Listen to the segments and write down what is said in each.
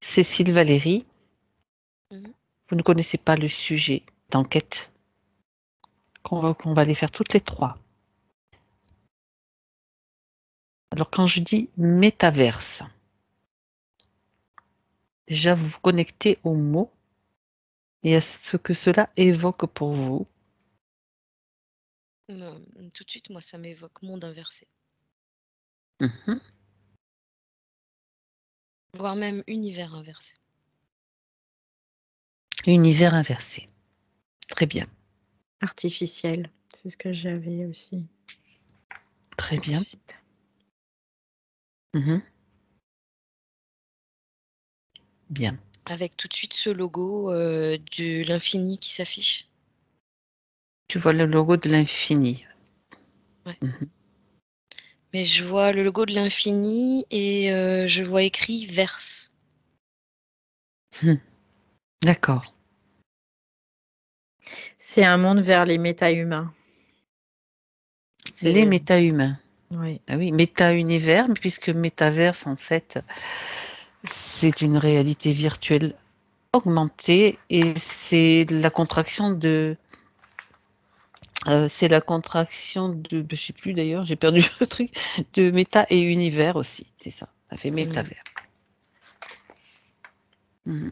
Cécile Valérie, Mhm. vous ne connaissez pas le sujet d'enquête qu'on va les faire toutes les trois. Alors quand je dis métaverse, déjà vous vous connectez au mot et à ce que cela évoque pour vous. Tout de suite, moi, ça m'évoque monde inversé, Mhm. voire même univers inversé. Univers inversé. Très bien, Artificiel, c'est ce que j'avais aussi. très Tout de bien. suite. Mhm. Bien. Avec tout de suite ce logo de l'infini qui s'affiche. Tu vois le logo de l'infini. Ouais. Mhm. Mais je vois le logo de l'infini et je vois écrit verse. D'accord. C'est un monde vers les méta-humains. Les méta-humains. Oui. Ah oui, méta-univers, puisque métaverse, en fait, c'est une réalité virtuelle augmentée et c'est la contraction de... c'est la contraction de... Je sais plus d'ailleurs, j'ai perdu le truc, de méta et univers aussi, c'est ça. Ça fait métavers. Mhm.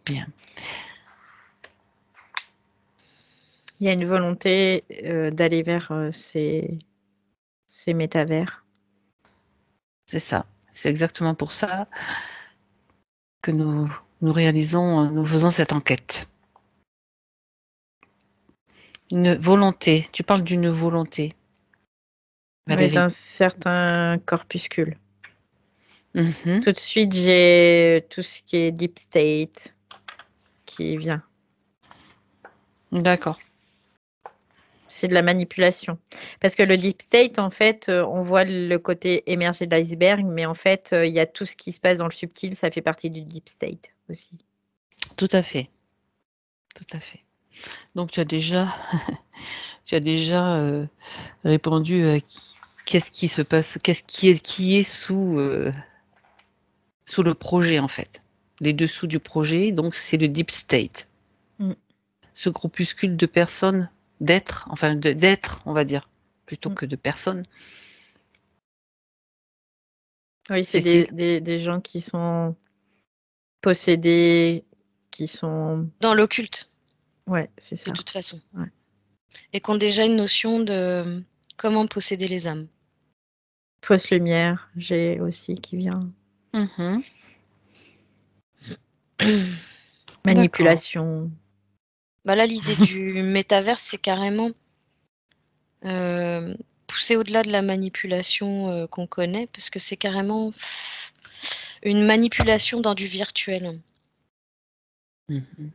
Bien. Il y a une volonté d'aller vers ces métavers. C'est ça. C'est exactement pour ça que nous réalisons, nous faisons cette enquête. Une volonté. Tu parles d'une volonté, Oui, Valérie. d'un certain corpuscule. Mhm. Tout de suite, j'ai tout ce qui est deep state qui vient. D'accord. C'est de la manipulation. Parce que le deep state, en fait, on voit le côté émergé de l'iceberg, mais en fait, il y a tout ce qui se passe dans le subtil, ça fait partie du deep state aussi. Tout à fait. Tout à fait. Donc tu as déjà, répondu à qu'est-ce qui se passe, qui est sous le projet en fait. Les dessous du projet, donc c'est le deep state. Mm. Ce groupuscule de personnes, d'êtres, enfin d'êtres, on va dire, plutôt Mm. que de personnes. Oui, c'est Cécile. des gens qui sont possédés, qui sont... Dans l'occulte, Ouais, c'est de ça. toute façon. Ouais. Et qui ont déjà une notion de comment posséder les âmes. Fausse lumière, j'ai aussi qui vient. Mhm. Manipulation. Bah là, l'idée du métaverse, c'est carrément pousser au-delà de la manipulation qu'on connaît, parce que c'est carrément une manipulation dans du virtuel. Mhm.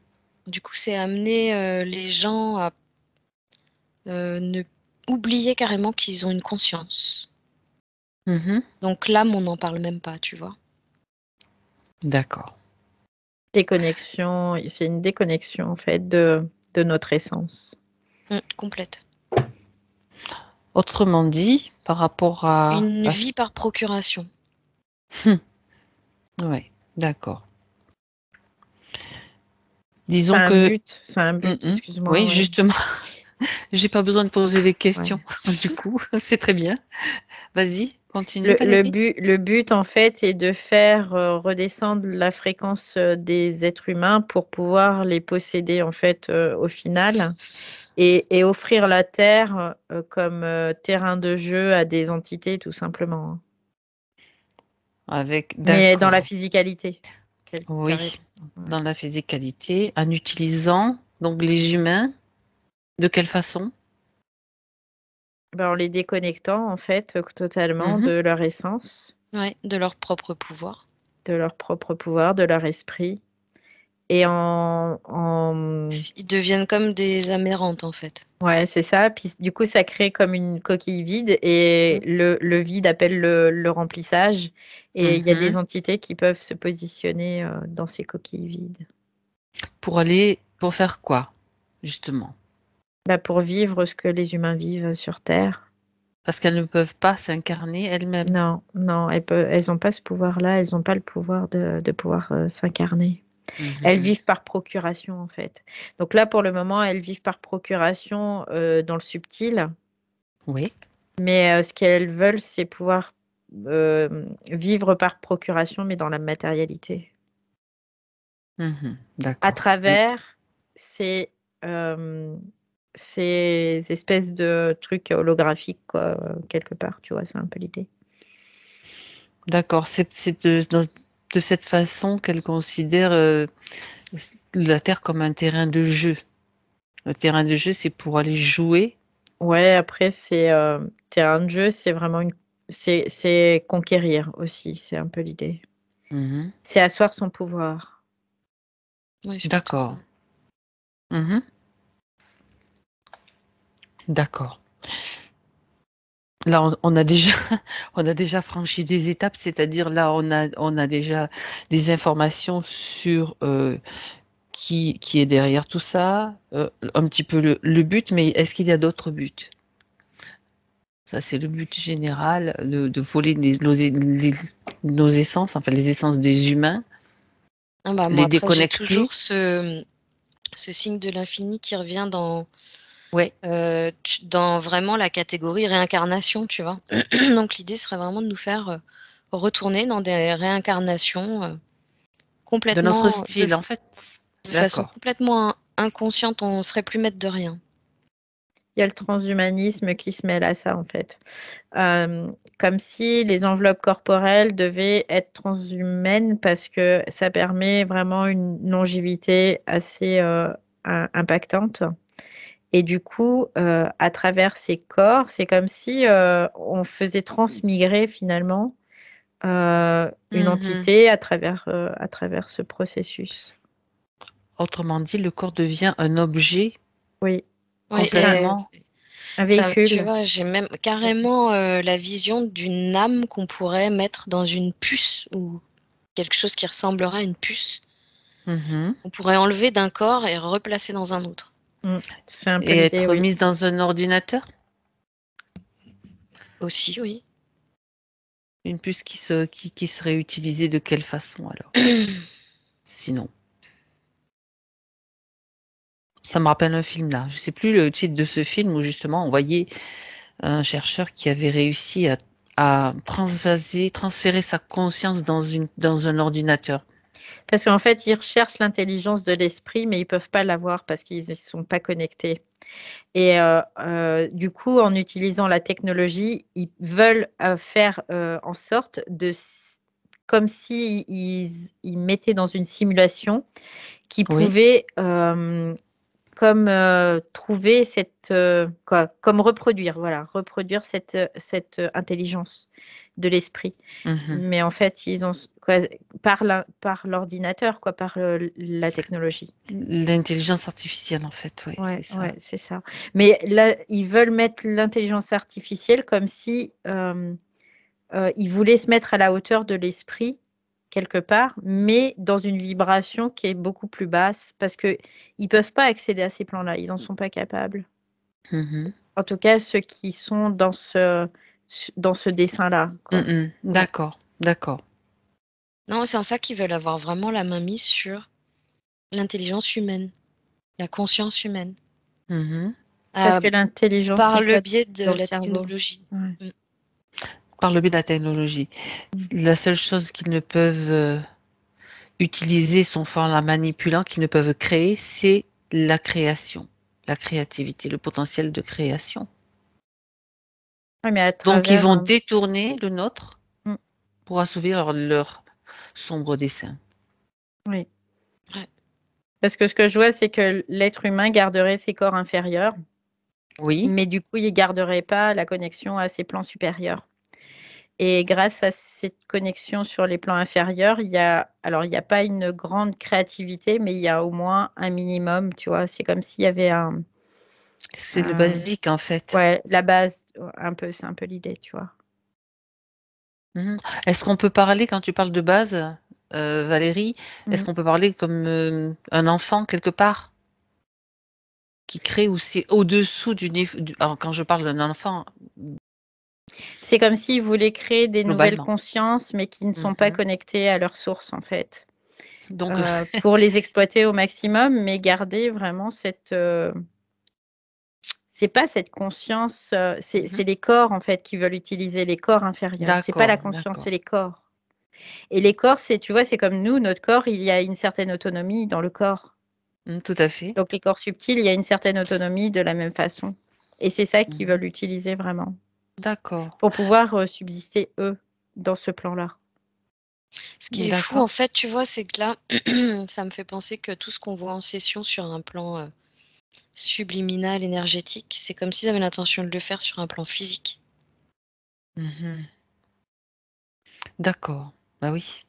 Du coup, c'est amener les gens à ne oublier carrément qu'ils ont une conscience. Mhm. Donc l'âme, on n'en parle même pas, tu vois. D'accord. Déconnexion, c'est une déconnexion en fait de notre essence. Complète. Autrement dit, par rapport à... Une vie par procuration. Ouais, d'accord. C'est Disons un que... but, c'est un but, excuse-moi. Oui, ouais. justement. J'ai pas besoin de poser les questions, du coup, c'est très bien. Vas-y, continue, Valérie. Le but, en fait, est de faire redescendre la fréquence des êtres humains pour pouvoir les posséder, en fait, au final, et offrir la Terre comme terrain de jeu à des entités, tout simplement. Mais dans la D'accord. physicalité. Oui, Ouais. dans la physicalité, en utilisant donc les humains, de quelle façon? Ben, en les déconnectant, en fait, totalement de leur essence, Ouais, de leur propre pouvoir. de leur propre pouvoir, de leur esprit. Et Ils deviennent comme des amérantes, en fait. Ouais, c'est ça. Puis du coup, ça crée comme une coquille vide et le vide appelle le remplissage. Et il y a des entités qui peuvent se positionner dans ces coquilles vides. Pour faire quoi, justement? Bah, pour vivre ce que les humains vivent sur Terre. Parce qu'elles ne peuvent pas s'incarner elles-mêmes. Non, non, elles ont pas ce pouvoir-là, elles ont pas le pouvoir de pouvoir s'incarner. Elles Mhm. vivent par procuration, en fait. Donc là, pour le moment, elles vivent par procuration dans le subtil, Oui. mais ce qu'elles veulent, c'est pouvoir vivre par procuration, mais dans la matérialité. Mhm. À D'accord. travers ces, ces espèces de trucs holographiques, quoi, quelque part, tu vois, c'est un peu l'idée. D'accord. C'est de cette façon qu'elle considère la Terre comme un terrain de jeu. Le terrain de jeu, c'est pour aller jouer. Ouais, après, c'est terrain de jeu, c'est vraiment c'est conquérir aussi, c'est un peu l'idée. Mhm. C'est asseoir son pouvoir. Oui, c'est plutôt ça. D'accord. Mhm. D'accord. Là, on a déjà, on a déjà franchi des étapes, c'est-à-dire là, on a déjà des informations sur qui est derrière tout ça, un petit peu le but, mais est-ce qu'il y a d'autres buts? Ça, c'est le but général de voler nos essences, enfin les essences des humains, Ah bah, moi, les après, j'ai déconnecter. toujours ce signe de l'infini qui revient Ouais. dans vraiment la catégorie réincarnation, tu vois. Donc l'idée serait vraiment de nous faire retourner dans des réincarnations De notre complètement, style, en fait. de façon D'accord. complètement inconsciente, on serait plus maître de rien. Il y a le transhumanisme qui se mêle à ça, en fait. Comme si les enveloppes corporelles devaient être transhumaines parce que ça permet vraiment une longévité assez impactante. Et du coup, à travers ces corps, c'est comme si on faisait transmigrer finalement une Mhm. entité à travers ce processus. Autrement dit, le corps devient un objet Oui, Oui, c'est complètement. un ça, tu véhicule. vois, j'ai même carrément la vision d'une âme qu'on pourrait mettre dans une puce ou quelque chose qui ressemblerait à une puce. Mhm. On pourrait enlever d'un corps et replacer dans un autre. C'est un peu Et l'idée, être oui. mise dans un ordinateur, Aussi, oui. une puce qui serait utilisée de quelle façon alors? Sinon, ça me rappelle un film là. Je sais plus le titre de ce film où justement on voyait un chercheur qui avait réussi à transférer sa conscience dans un ordinateur. Parce qu'en fait, ils recherchent l'intelligence de l'esprit, mais ils peuvent pas l'avoir parce qu'ils ne sont pas connectés. Et du coup, en utilisant la technologie, ils veulent faire en sorte comme si ils mettaient dans une simulation qui Oui. pouvait comme trouver comme reproduire, voilà, reproduire cette intelligence de l'esprit. Mhm. Mais en fait, ils ont quoi, par l'ordinateur, quoi, par la technologie. L'intelligence artificielle en fait, oui, c'est Ouais, ça. ouais, c'est ça. Mais là, ils veulent mettre l'intelligence artificielle comme si ils voulaient se mettre à la hauteur de l'esprit quelque part, mais dans une vibration qui est beaucoup plus basse parce que ils peuvent pas accéder à ces plans-là, ils en sont pas capables. Mhm. En tout cas, ceux qui sont dans ce dessin-là, quoi. Mhm. Ouais. D'accord, d'accord. Non, c'est en ça qu'ils veulent avoir vraiment la main mise sur l'intelligence humaine, la conscience humaine, Mhm. Parce euh, que l'intelligence par n'est le pas biais de dans le la cerveau. technologie. Ouais. Mm. Par le biais de la technologie. Mm. La seule chose qu'ils ne peuvent utiliser, son en la manipulant, qu'ils ne peuvent créer, c'est la création, la créativité, le potentiel de création. Ouais, mais à Donc, ils travers vont détourner le nôtre Mm. pour assouvir leur sombre dessein. Oui. Ouais. Parce que ce que je vois, c'est que l'être humain garderait ses corps inférieurs, Oui, mais du coup, il garderait pas la connexion à ses plans supérieurs. Et grâce à cette connexion sur les plans inférieurs, il y a pas une grande créativité, mais il y a au moins un minimum, tu vois. C'est comme s'il y avait c'est le un basique en fait. ouais, la base, un peu, c'est un peu l'idée, tu vois. Mhm. Est-ce qu'on peut parler, quand tu parles de base, Valérie, est-ce Mmh. qu'on peut parler comme un enfant quelque part qui crée ou c'est au-dessous alors, quand je parle d'un enfant, C'est comme s'ils voulaient créer des nouvelles globalement. consciences, mais qui ne sont pas Mmh. connectées à leur source, en fait. Donc Pour les exploiter au maximum, mais garder vraiment cette, c'est pas cette conscience, c'est mmh les corps, en fait, qui veulent utiliser les corps inférieurs. C'est pas la D'accord, conscience, c'est d'accord. les corps. Et les corps, c'est tu vois, c'est comme nous, notre corps, il y a une certaine autonomie dans le corps. Tout à fait. Donc les corps subtils, il y a une certaine autonomie de la même façon. Et c'est ça qu'ils Mmh veulent utiliser vraiment, D'accord, pour pouvoir, subsister, eux, dans ce plan-là. Ce qui est fou, en d'accord. fait, tu vois, c'est que là, ça me fait penser que tout ce qu'on voit en session sur un plan, subliminal, énergétique, c'est comme s'ils avaient l'intention de le faire sur un plan physique. Mmh D'accord. Bah oui.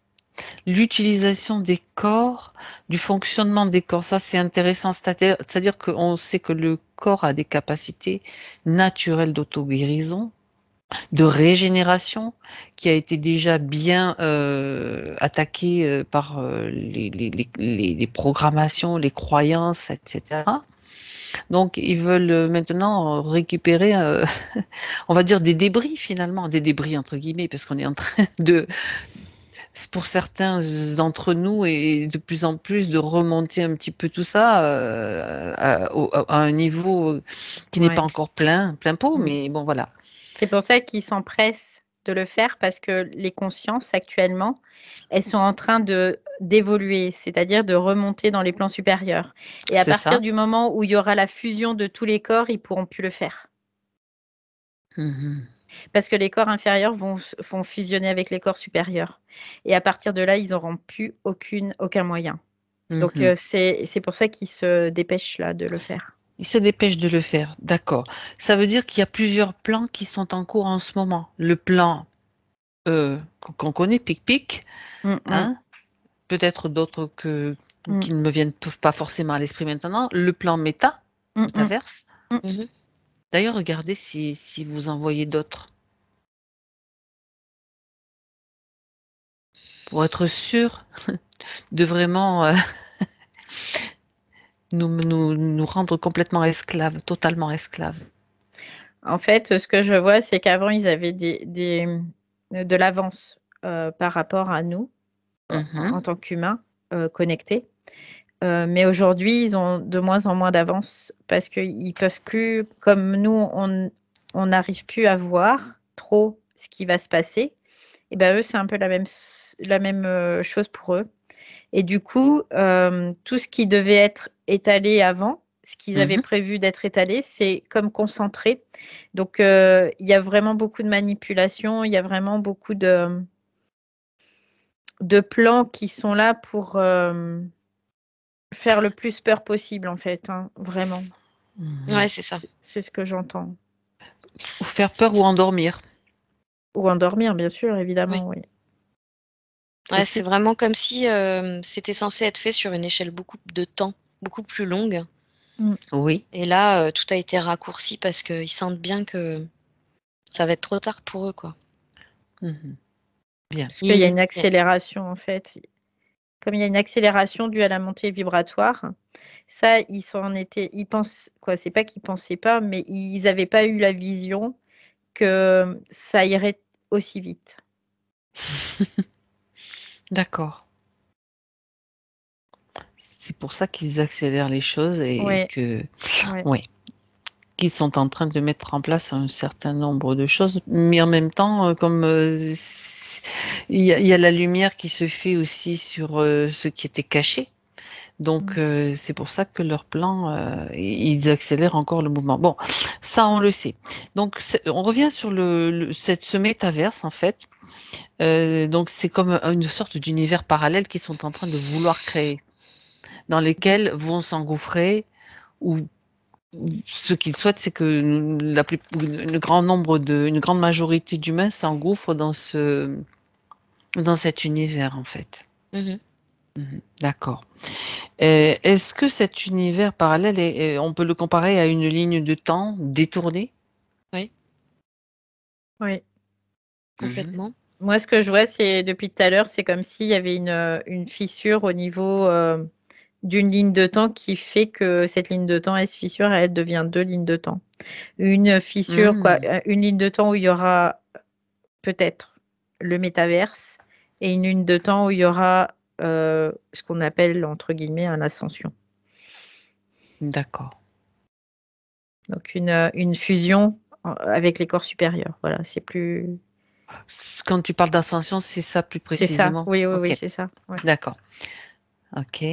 L'utilisation des corps, du fonctionnement des corps, ça c'est intéressant. C'est-à-dire qu'on sait que le corps a des capacités naturelles d'auto-guérison, de régénération, qui a été déjà bien, attaquée, par, les programmations, les croyances et cetera. Donc ils veulent, maintenant, récupérer, on va dire «des débris» finalement, «des débris» entre guillemets, parce qu'on est en train de pour certains d'entre nous et de plus en plus de remonter un petit peu tout ça, à un niveau qui n'est pas Ouais. encore plein pot, Mmh. mais bon voilà. C'est pour ça qu'ils s'empressent de le faire parce que les consciences actuellement, elles sont en train d'évoluer, c'est-à-dire de remonter dans les plans supérieurs et à C'est partir ça. du moment où il y aura la fusion de tous les corps, ils pourront plus le faire. Mmh Parce que les corps inférieurs vont fusionner avec les corps supérieurs et à partir de là, ils auront plus aucun moyen. Donc Mmh c'est pour ça qu'ils se dépêchent là de le faire. Il se dépêche de le faire, d'accord. Ça veut dire qu'il y a plusieurs plans qui sont en cours en ce moment. Le plan, qu'on connaît, Pic-Pic, Mmh mh. hein, peut-être d'autres Mmh. qui ne me viennent pas forcément à l'esprit maintenant. Le plan Mmh mh. métaverse. Mmh. Mmh. D'ailleurs, regardez si vous en voyez d'autres, pour être sûr de vraiment, nous rendre complètement esclaves, totalement esclaves. En fait, ce que je vois, c'est qu'avant, ils avaient de l'avance, par rapport à nous, en Mmh tant qu'humains, connectés. Mais aujourd'hui, ils ont de moins en moins d'avance parce qu'ils peuvent plus comme nous, on n'arrive plus à voir trop ce qui va se passer et ben, eux, c'est un peu la même, chose pour eux et du coup, tout ce qui devait être étalé avant, ce qu'ils avaient Mmh prévu d'être étalé, c'est comme concentré. Donc, il y a vraiment beaucoup de manipulation, il y a vraiment beaucoup de plans qui sont là pour, faire le plus peur possible, en fait, hein, vraiment. Ouais, Mmh c'est ça. C'est ce que j'entends. Ou faire peur ou endormir. Ou endormir, bien sûr, Oui. évidemment, oui. C'est Ouais, c'est c'est vraiment comme si, c'était censé être fait sur une échelle beaucoup de temps, beaucoup plus longue Mmh. oui. et là, tout a été raccourci parce qu'ils sentent bien que ça va être trop tard pour eux, quoi. Mmh Bien. Parce qu'il y a Ils une accélération, en fait. Comme il y a une accélération due à la montée vibratoire, ça, ils pensent quoi, c'est pas qu'ils pensaient pas, mais ils avaient pas eu la vision que ça irait aussi vite. D'accord. C'est pour ça qu'ils accélèrent les choses et Ouais, que ouais. ouais, qu'ils sont en train de mettre en place un certain nombre de choses, mais en même temps, comme, il y a la lumière qui se fait aussi sur, ce qui était caché. Donc Mmh. c'est pour ça que leur plan, ils accélèrent encore le mouvement. Bon, ça on le sait. Donc on revient sur ce métaverse en fait, donc c'est comme, une sorte d'univers parallèle qu'ils sont en train de vouloir créer, dans lesquels vont s'engouffrer ou ce qu'ils souhaitent, c'est que une grande majorité d'humains s'engouffrent dans cet univers en fait. Mmh. D'accord. Est-ce que cet univers parallèle on peut le comparer à une ligne de temps détournée? Oui, Oui. Mmh complètement. Moi, ce que je vois, c'est depuis tout à l'heure, c'est comme s'il y avait une fissure au niveau, d'une ligne de temps qui fait que cette ligne de temps, elle se fissure et elle devient 2 lignes de temps. Une fissure, une ligne de temps où il y aura peut-être le métaverse et une ligne de temps où il y aura ce qu'on appelle, entre guillemets, un ascension. D'accord. Donc une fusion avec les corps supérieurs. Voilà, c'est plus... Quand tu parles d'ascension, c'est ça plus C'est ça, précisément? oui, Ok, c'est ça. Ouais. d'accord. Ok,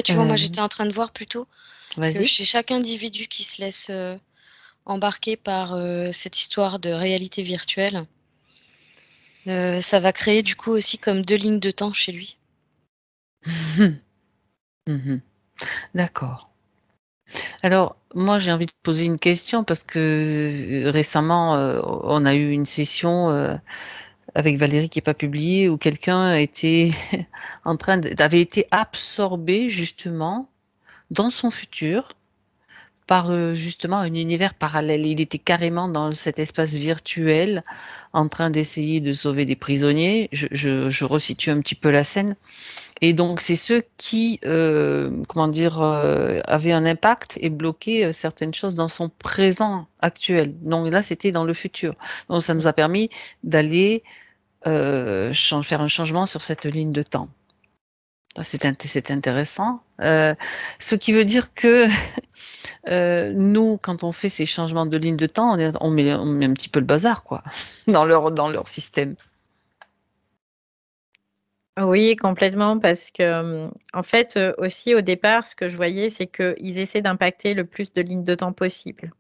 Tu vois, moi j'étais en train de voir plutôt que vas-y. chez chaque individu qui se laisse embarquer par cette histoire de réalité virtuelle, ça va créer du coup aussi comme 2 lignes de temps chez lui. Mhm. D'accord. Alors, moi, j'ai envie de poser une question parce que récemment, on a eu une session avec Valérie qui n'est pas publiée où quelqu'un était avait été absorbé justement dans son futur par justement un univers parallèle. Il était carrément dans cet espace virtuel en train d'essayer de sauver des prisonniers. Je resitue un petit peu la scène. Et donc, c'est ceux qui, comment dire, avaient un impact et bloquaient certaines choses dans son présent actuel. Donc là, c'était dans le futur. Donc, ça nous a permis d'aller faire un changement sur cette ligne de temps. C'est intéressant. Ce qui veut dire que nous, quand on fait ces changements de ligne de temps, on met un petit peu le bazar, quoi, dans leur système. Oui, complètement, parce que en fait, aussi au départ, ce que je voyais, c'est qu'ils essaient d'impacter le plus de lignes de temps possible.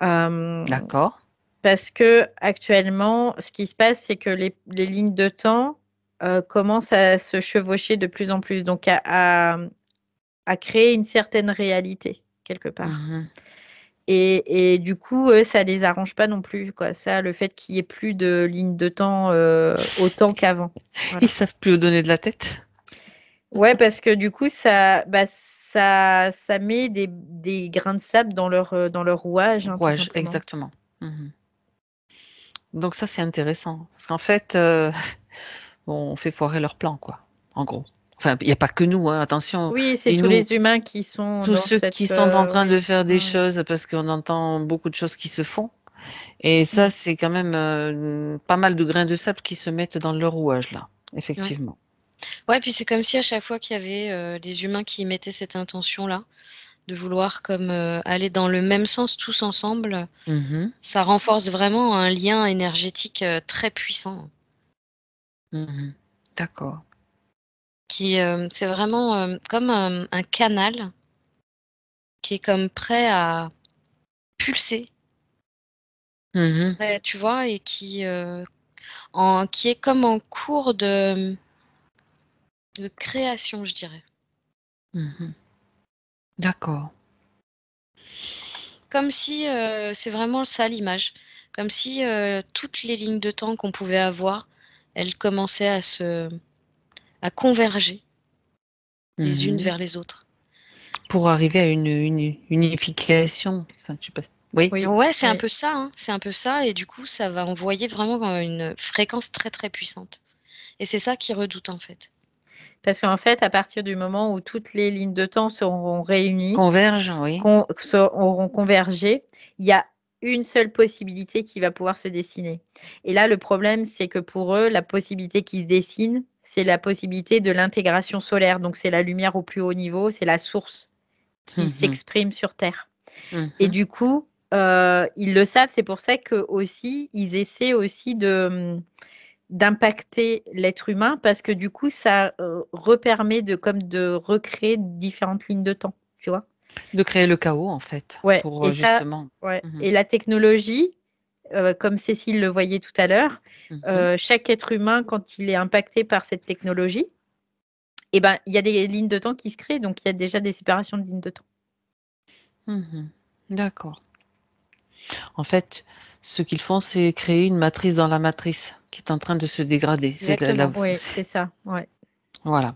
D'accord. Parce que actuellement, ce qui se passe, c'est que les lignes de temps commencent à se chevaucher de plus en plus, donc à créer une certaine réalité, quelque part. Et du coup, eux, ça les arrange pas non plus, quoi. Ça, le fait qu'il y ait plus de lignes de temps autant qu'avant. Voilà. Ils savent plus où donner de la tête. Ouais, parce que du coup, ça met des grains de sable dans leur rouage, hein, tout Rouage, simplement. exactement. Donc ça, c'est intéressant. Parce qu'en fait, on fait foirer leur plan, quoi, en gros. Enfin, il n'y a pas que nous, hein, attention. Oui, c'est tous les humains qui sont Tous dans ceux cette... qui sont en train de oui. faire des choses, parce qu'on entend beaucoup de choses qui se font. Et ça, c'est quand même pas mal de grains de sable qui se mettent dans leur rouage, là, effectivement. Ouais, puis c'est comme si à chaque fois qu'il y avait des humains qui mettaient cette intention-là, de vouloir comme aller dans le même sens tous ensemble, ça renforce vraiment un lien énergétique très puissant. D'accord. C'est vraiment comme un canal qui est comme prêt à pulser, prêt, tu vois, et qui est comme en cours de création, je dirais. D'accord. Comme si, c'est vraiment ça l'image, comme si toutes les lignes de temps qu'on pouvait avoir, elles commençaient à converger les unes vers les autres. Pour arriver à une unification. Enfin, je sais pas. Oui. Ouais, c'est un peu ça, hein. C'est un peu ça, et du coup, ça va envoyer vraiment une fréquence très très puissante. Et c'est ça qu'ils redoutent en fait. Parce qu'en fait, à partir du moment où toutes les lignes de temps seront réunies, Convergent, oui. auront convergé, il y a une seule possibilité qui va pouvoir se dessiner. Et là, le problème, c'est que pour eux, la possibilité qui se dessine, c'est la possibilité de l'intégration solaire. Donc, c'est la lumière au plus haut niveau, c'est la source qui s'exprime sur Terre. Et du coup, ils le savent, c'est pour ça que aussi, ils essaient aussi d'impacter l'être humain parce que du coup, ça repermet de recréer différentes lignes de temps, tu vois. De créer le chaos, en fait. Ouais, Pour et ça, justement. ouais. Et la technologie, comme Cécile le voyait tout à l'heure, chaque être humain, quand il est impacté par cette technologie, eh ben, il y a des lignes de temps qui se créent, donc il y a déjà des séparations de lignes de temps. D'accord. En fait, ce qu'ils font, c'est créer une matrice dans la matrice qui est en train de se dégrader. Exactement. Oui, c'est ça. Ouais. Voilà.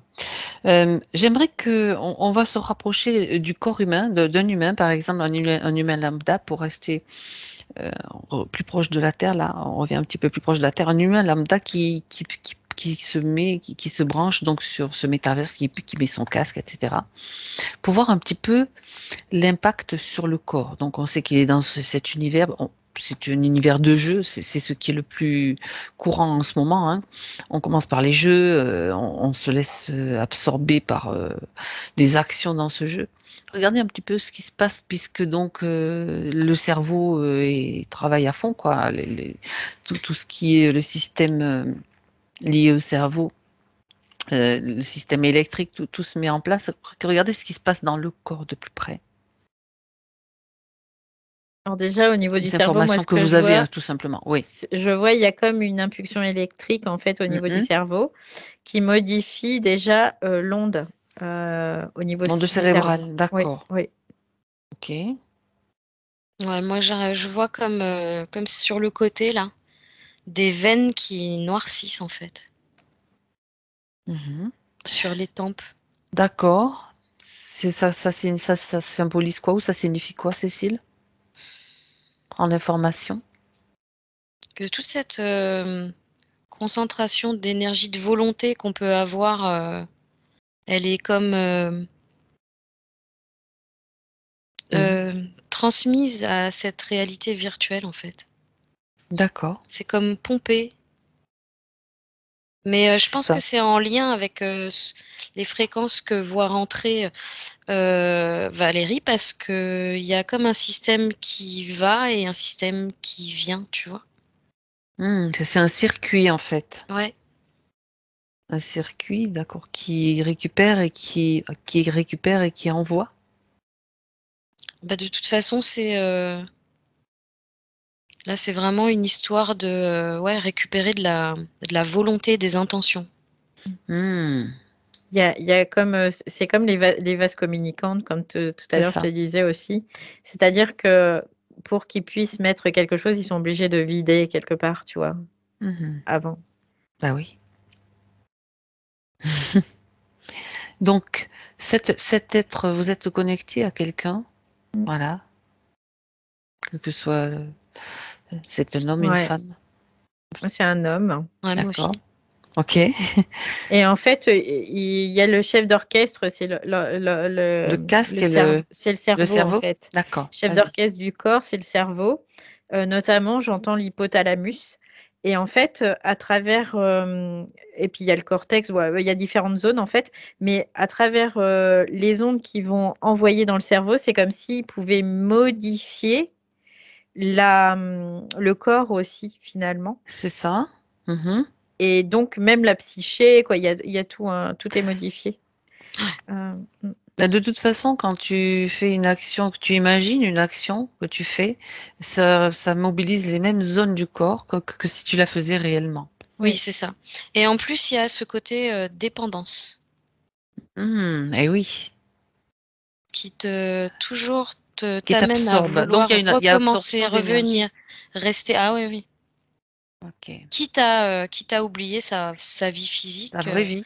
J'aimerais on va se rapprocher du corps humain, d'un humain, par exemple, un humain lambda, pour rester plus proche de la Terre. Là, on revient un petit peu plus proche de la Terre. Un humain lambda qui se branche donc sur ce métaverse, qui met son casque, etc. Pour voir un petit peu l'impact sur le corps. Donc on sait qu'il est dans cet univers. C'est un univers de jeu, c'est ce qui est le plus courant en ce moment, hein. On commence par les jeux, on se laisse absorber par des actions dans ce jeu. Regardez un petit peu ce qui se passe, puisque donc le cerveau travaille à fond, quoi. Tout ce qui est le système lié au cerveau, le système électrique, tout se met en place. Regardez ce qui se passe dans le corps de plus près. Alors déjà, au niveau du Les cerveau, moi, informations ce que que vous je avez, vois, tout simplement. Oui. je vois, il y a comme une impulsion électrique, en fait, au niveau du cerveau, qui modifie déjà l'onde au niveau L'onde du cerveau. cérébrale, Oui, d'accord. oui. Ok. Ouais, moi, je vois comme sur le côté, là, des veines qui noircissent, en fait, Mhm. sur les tempes. D'accord. Ça symbolise quoi ou ça signifie quoi, Cécile? En information. Que toute cette concentration d'énergie, de volonté qu'on peut avoir, elle est comme transmise à cette réalité virtuelle, en fait. D'accord. C'est comme pompé. Mais je pense que Ça. c'est en lien avec les fréquences que voit rentrer Valérie, parce qu'il y a comme un système qui va et un système qui vient, tu vois. C'est un circuit en fait. Ouais. Un circuit, d'accord, qui récupère et qui récupère et qui envoie. Bah, de toute façon, là, c'est vraiment une histoire de récupérer de la volonté, des intentions. Hmm, Il y a comme, c'est comme les vases communicantes, comme tout à c'est l'heure je te ça. disais aussi. C'est-à-dire que pour qu'ils puissent mettre quelque chose, ils sont obligés de vider quelque part, tu vois, Mhm. avant. Bah oui. Donc, cet être, vous êtes connecté à quelqu'un, voilà, quel que soit, c'est un homme, une Ouais, femme, moi, c'est un homme. Ouais, moi aussi. d'accord, ok. Et en fait, il y a le chef d'orchestre, c'est Le casque et c'est le le cerveau, en cerveau, fait. d'accord, Chef vas-y. d'orchestre du corps, c'est le cerveau. Notamment, j'entends l'hypothalamus. Et en fait, à travers, et puis il y a le cortex, ouais, il y a différentes zones en fait, mais à travers les ondes qui vont envoyer dans le cerveau, c'est comme s'ils pouvaient modifier le corps aussi, finalement. C'est ça. Mhm. Et donc, même la psyché, quoi, il y a tout, tout est modifié. Mm. Bah, de toute façon, quand tu fais une action, que tu imagines une action que tu fais, ça mobilise les mêmes zones du corps que si tu la faisais réellement. Oui, Oui, c'est ça. Et en plus, il y a ce côté dépendance Eh oui, qui toujours qui t'amène à t'absorbe. Donc vouloir il y a recommencer, absorption d'énergie. revenir, rester. Ah oui, oui. Ok. Quitte à oublier sa vie Ta physique. vraie vie.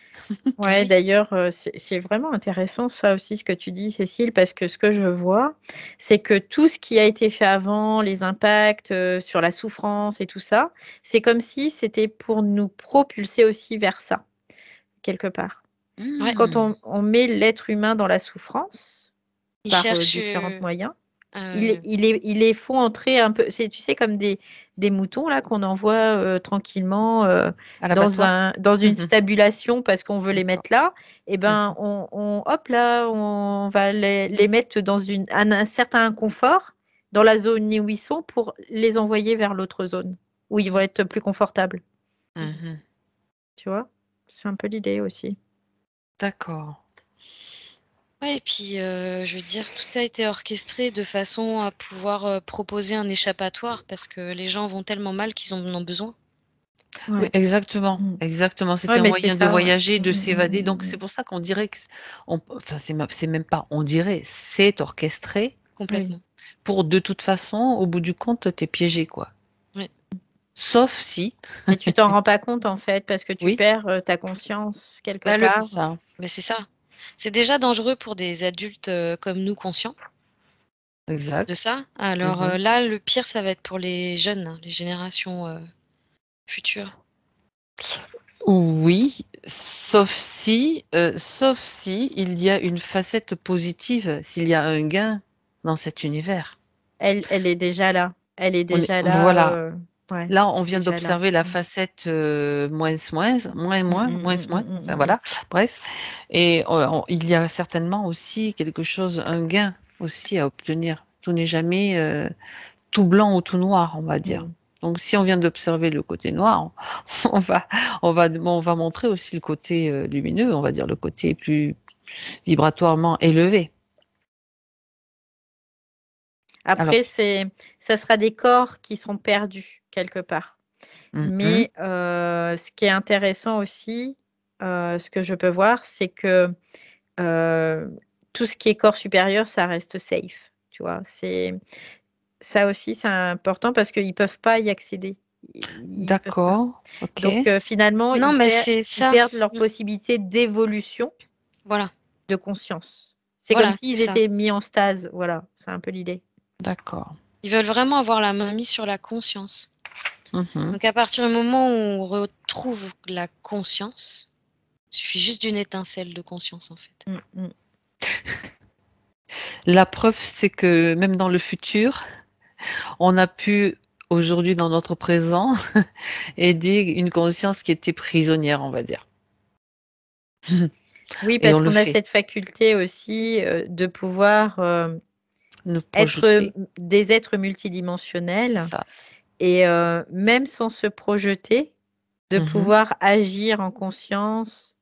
Ah ouais, oui. d'ailleurs, c'est vraiment intéressant ça aussi ce que tu dis, Cécile, parce que ce que je vois, c'est que tout ce qui a été fait avant, les impacts sur la souffrance et tout ça, c'est comme si c'était pour nous propulser aussi vers ça, quelque part. Ouais. Quand Hmm. on met l'être humain dans la souffrance Il par cherche. différents moyens, Euh, il les font entrer un peu, tu sais, comme des moutons là qu'on envoie tranquillement À l'abattoir. dans une Mhm. stabulation parce qu'on veut les D'accord. mettre là. Et ben, Mhm. hop là, on va les mettre dans un certain confort dans la zone où ils sont pour les envoyer vers l'autre zone où ils vont être plus confortables. Mhm. Tu vois? C'est un peu l'idée aussi. D'accord. ouais, et puis, je veux dire, tout a été orchestré de façon à pouvoir proposer un échappatoire parce que les gens vont tellement mal qu'ils en ont besoin. Oui, Ouais. exactement. Mm. Exactement. Ouais, C'était un mais c'est moyen de ça, ouais. voyager, de Mm, mm, s'évader. mm, Donc mm, c'est mm. pour ça qu'on dirait que, enfin c'est même pas, on dirait, c'est orchestré Oui. Complètement. pour de toute façon, au bout du compte, t'es piégé, quoi. Ouais. Sauf si, Mais tu t'en rends pas compte en fait parce que tu oui, perds ta conscience quelque Bah, c'est part. ça. mais c'est ça. C'est déjà dangereux pour des adultes comme nous conscients de Exact. ça. Alors Mhm. là, le pire, ça va être pour les jeunes, hein, les générations futures. Oui, sauf si il y a une facette positive, s'il y a un gain dans cet univers. Elle est déjà là. Elle est déjà là. Voilà. Ouais, Là, on c'est vient déjà là. d'observer la facette moins, enfin, voilà, bref. Et il y a certainement aussi quelque chose, un gain aussi à obtenir. Tout n'est jamais tout blanc ou tout noir, on va dire. Donc, si on vient d'observer le côté noir, on va montrer aussi le côté lumineux, on va dire le côté plus vibratoirement élevé. Après, ça sera des corps qui seront perdus quelque part. Mais ce qui est intéressant aussi, ce que je peux voir, c'est que tout ce qui est corps supérieur, ça reste safe. Tu vois, ça aussi, c'est important parce qu'ils ne peuvent pas y accéder. D'accord, ok. Donc, finalement, Non, mais c'est ils ça. perdent leur possibilité d'évolution Voilà. de conscience. C'est Voilà, comme s'ils c'est ça. étaient mis en stase. Voilà, c'est un peu l'idée. D'accord. Ils veulent vraiment avoir la main mise sur la conscience. Mhm. Donc, à partir du moment où on retrouve la conscience, il suffit juste d'une étincelle de conscience, en fait. La preuve, c'est que même dans le futur, on a pu, aujourd'hui, dans notre présent, aider une conscience qui était prisonnière, on va dire. Oui, Et on parce le qu'on a fait, cette faculté aussi de pouvoir nous être projeter, des êtres c'est multidimensionnels ça. et même sans se projeter, de Mhm. pouvoir agir en conscience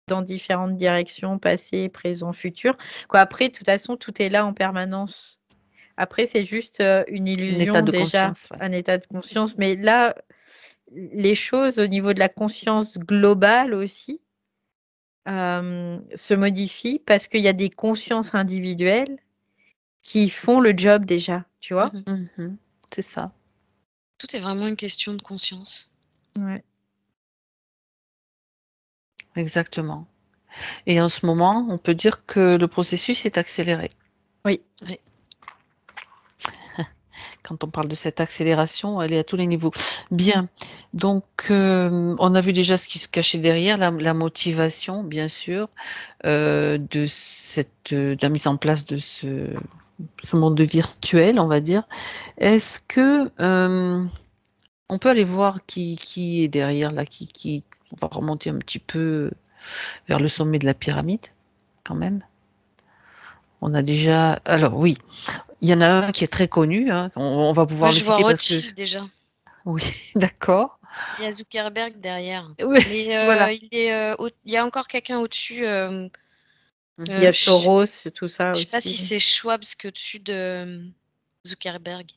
dans différentes directions, passé, présent, futur. Quoi, après, de toute façon, tout est là en permanence. Après, c'est juste une Un illusion état de déjà, conscience, ouais. un état de conscience. Mais là, les choses au niveau de la conscience globale aussi se modifient parce qu'il y a des consciences individuelles qui font le job déjà, tu vois? Mhm. C'est ça. Tout est vraiment une question de conscience. Ouais. Exactement. Et en ce moment, on peut dire que le processus est accéléré. Oui. Oui. Quand on parle de cette accélération, elle est à tous les niveaux. Bien. Donc, on a vu déjà ce qui se cachait derrière, la motivation, bien sûr, de la mise en place de ce monde virtuel, on va dire. Est-ce que on peut aller voir qui est derrière là, on va remonter un petit peu vers le sommet de la pyramide, quand même. On a déjà. Alors oui, il y en a un qui est très connu, hein, on va pouvoir Moi, le je vois citer parce que. Rothschild déjà. Oui, d'accord. Il y a Zuckerberg derrière. Oui, Mais voilà. il y a encore quelqu'un au-dessus. Il y a Soros, tout ça je sais aussi. pas si c'est Schwab que au-dessus de Zuckerberg.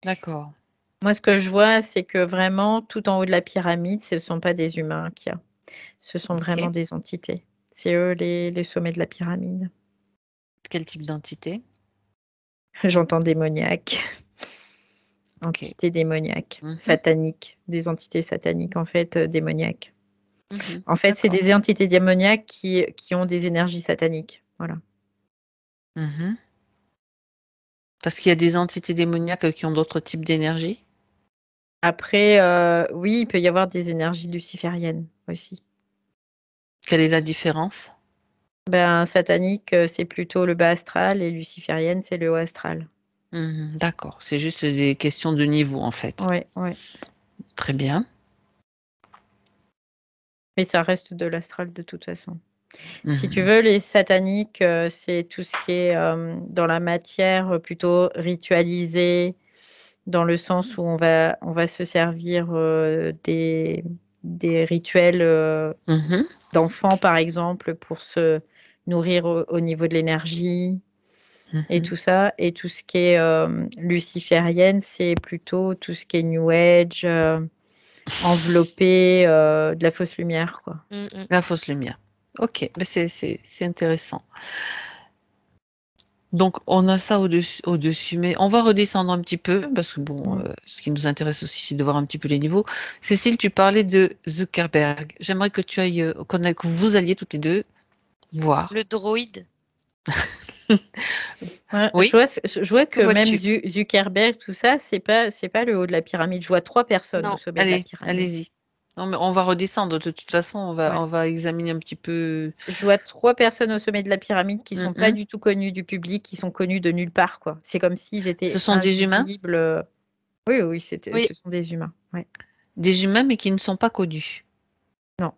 D'accord. Moi, ce que je vois, c'est que vraiment, tout en haut de la pyramide, ce ne sont pas des humains qu'il y a. Ce sont vraiment Ok. des entités. C'est eux les sommets de la pyramide. Quel type d'entité? J'entends démoniaque. Ok. Entité démoniaque. Mhm. Satanique. Des entités sataniques, en fait, démoniaques. Mhm. En fait, c'est D'accord. des entités démoniaques qui ont des énergies sataniques. Voilà. Mhm. Parce qu'il y a des entités démoniaques qui ont d'autres types d'énergie. Après, oui, il peut y avoir des énergies lucifériennes aussi. Quelle est la différence? Ben, satanique, c'est plutôt le bas astral et luciférienne, c'est le haut astral. Mhm. D'accord. C'est juste des questions de niveau, en fait. Ouais, ouais. Très bien. Mais ça reste de l'astral de toute façon. Si tu Mhm. veux, les sataniques, c'est tout ce qui est dans la matière plutôt ritualisé, dans le sens où on va se servir des rituels Mhm. d'enfants, par exemple, pour se nourrir au niveau de l'énergie et Mhm. tout ça. Et tout ce qui est luciférienne, c'est plutôt tout ce qui est New Age, enveloppé de la fausse lumière, quoi. La fausse lumière. Ok, mais c'est intéressant. Donc, on a ça au-dessus, mais on va redescendre un petit peu, parce que bon, ce qui nous intéresse aussi, c'est de voir un petit peu les niveaux. Cécile, tu parlais de Zuckerberg. J'aimerais que tu ailles, que vous alliez toutes les deux voir. Le droïde. Ouais, Oui, je vois que que même vois-tu? Zuckerberg, tout ça, c'est pas le haut de la pyramide. Je vois 3 personnes au Non. sommet de la Allez, pyramide. allez-y. Non, mais on va redescendre. De toute façon, on Ouais. va examiner un petit peu. Je vois 3 personnes au sommet de la pyramide qui sont pas Mhm. du tout connues du public, qui sont connues de nulle part, quoi. C'est comme s'ils Ce étaient sont des humains, invisibles. Oui, oui, Oui, ce sont des humains. Ouais. mais qui ne sont pas connus. Non,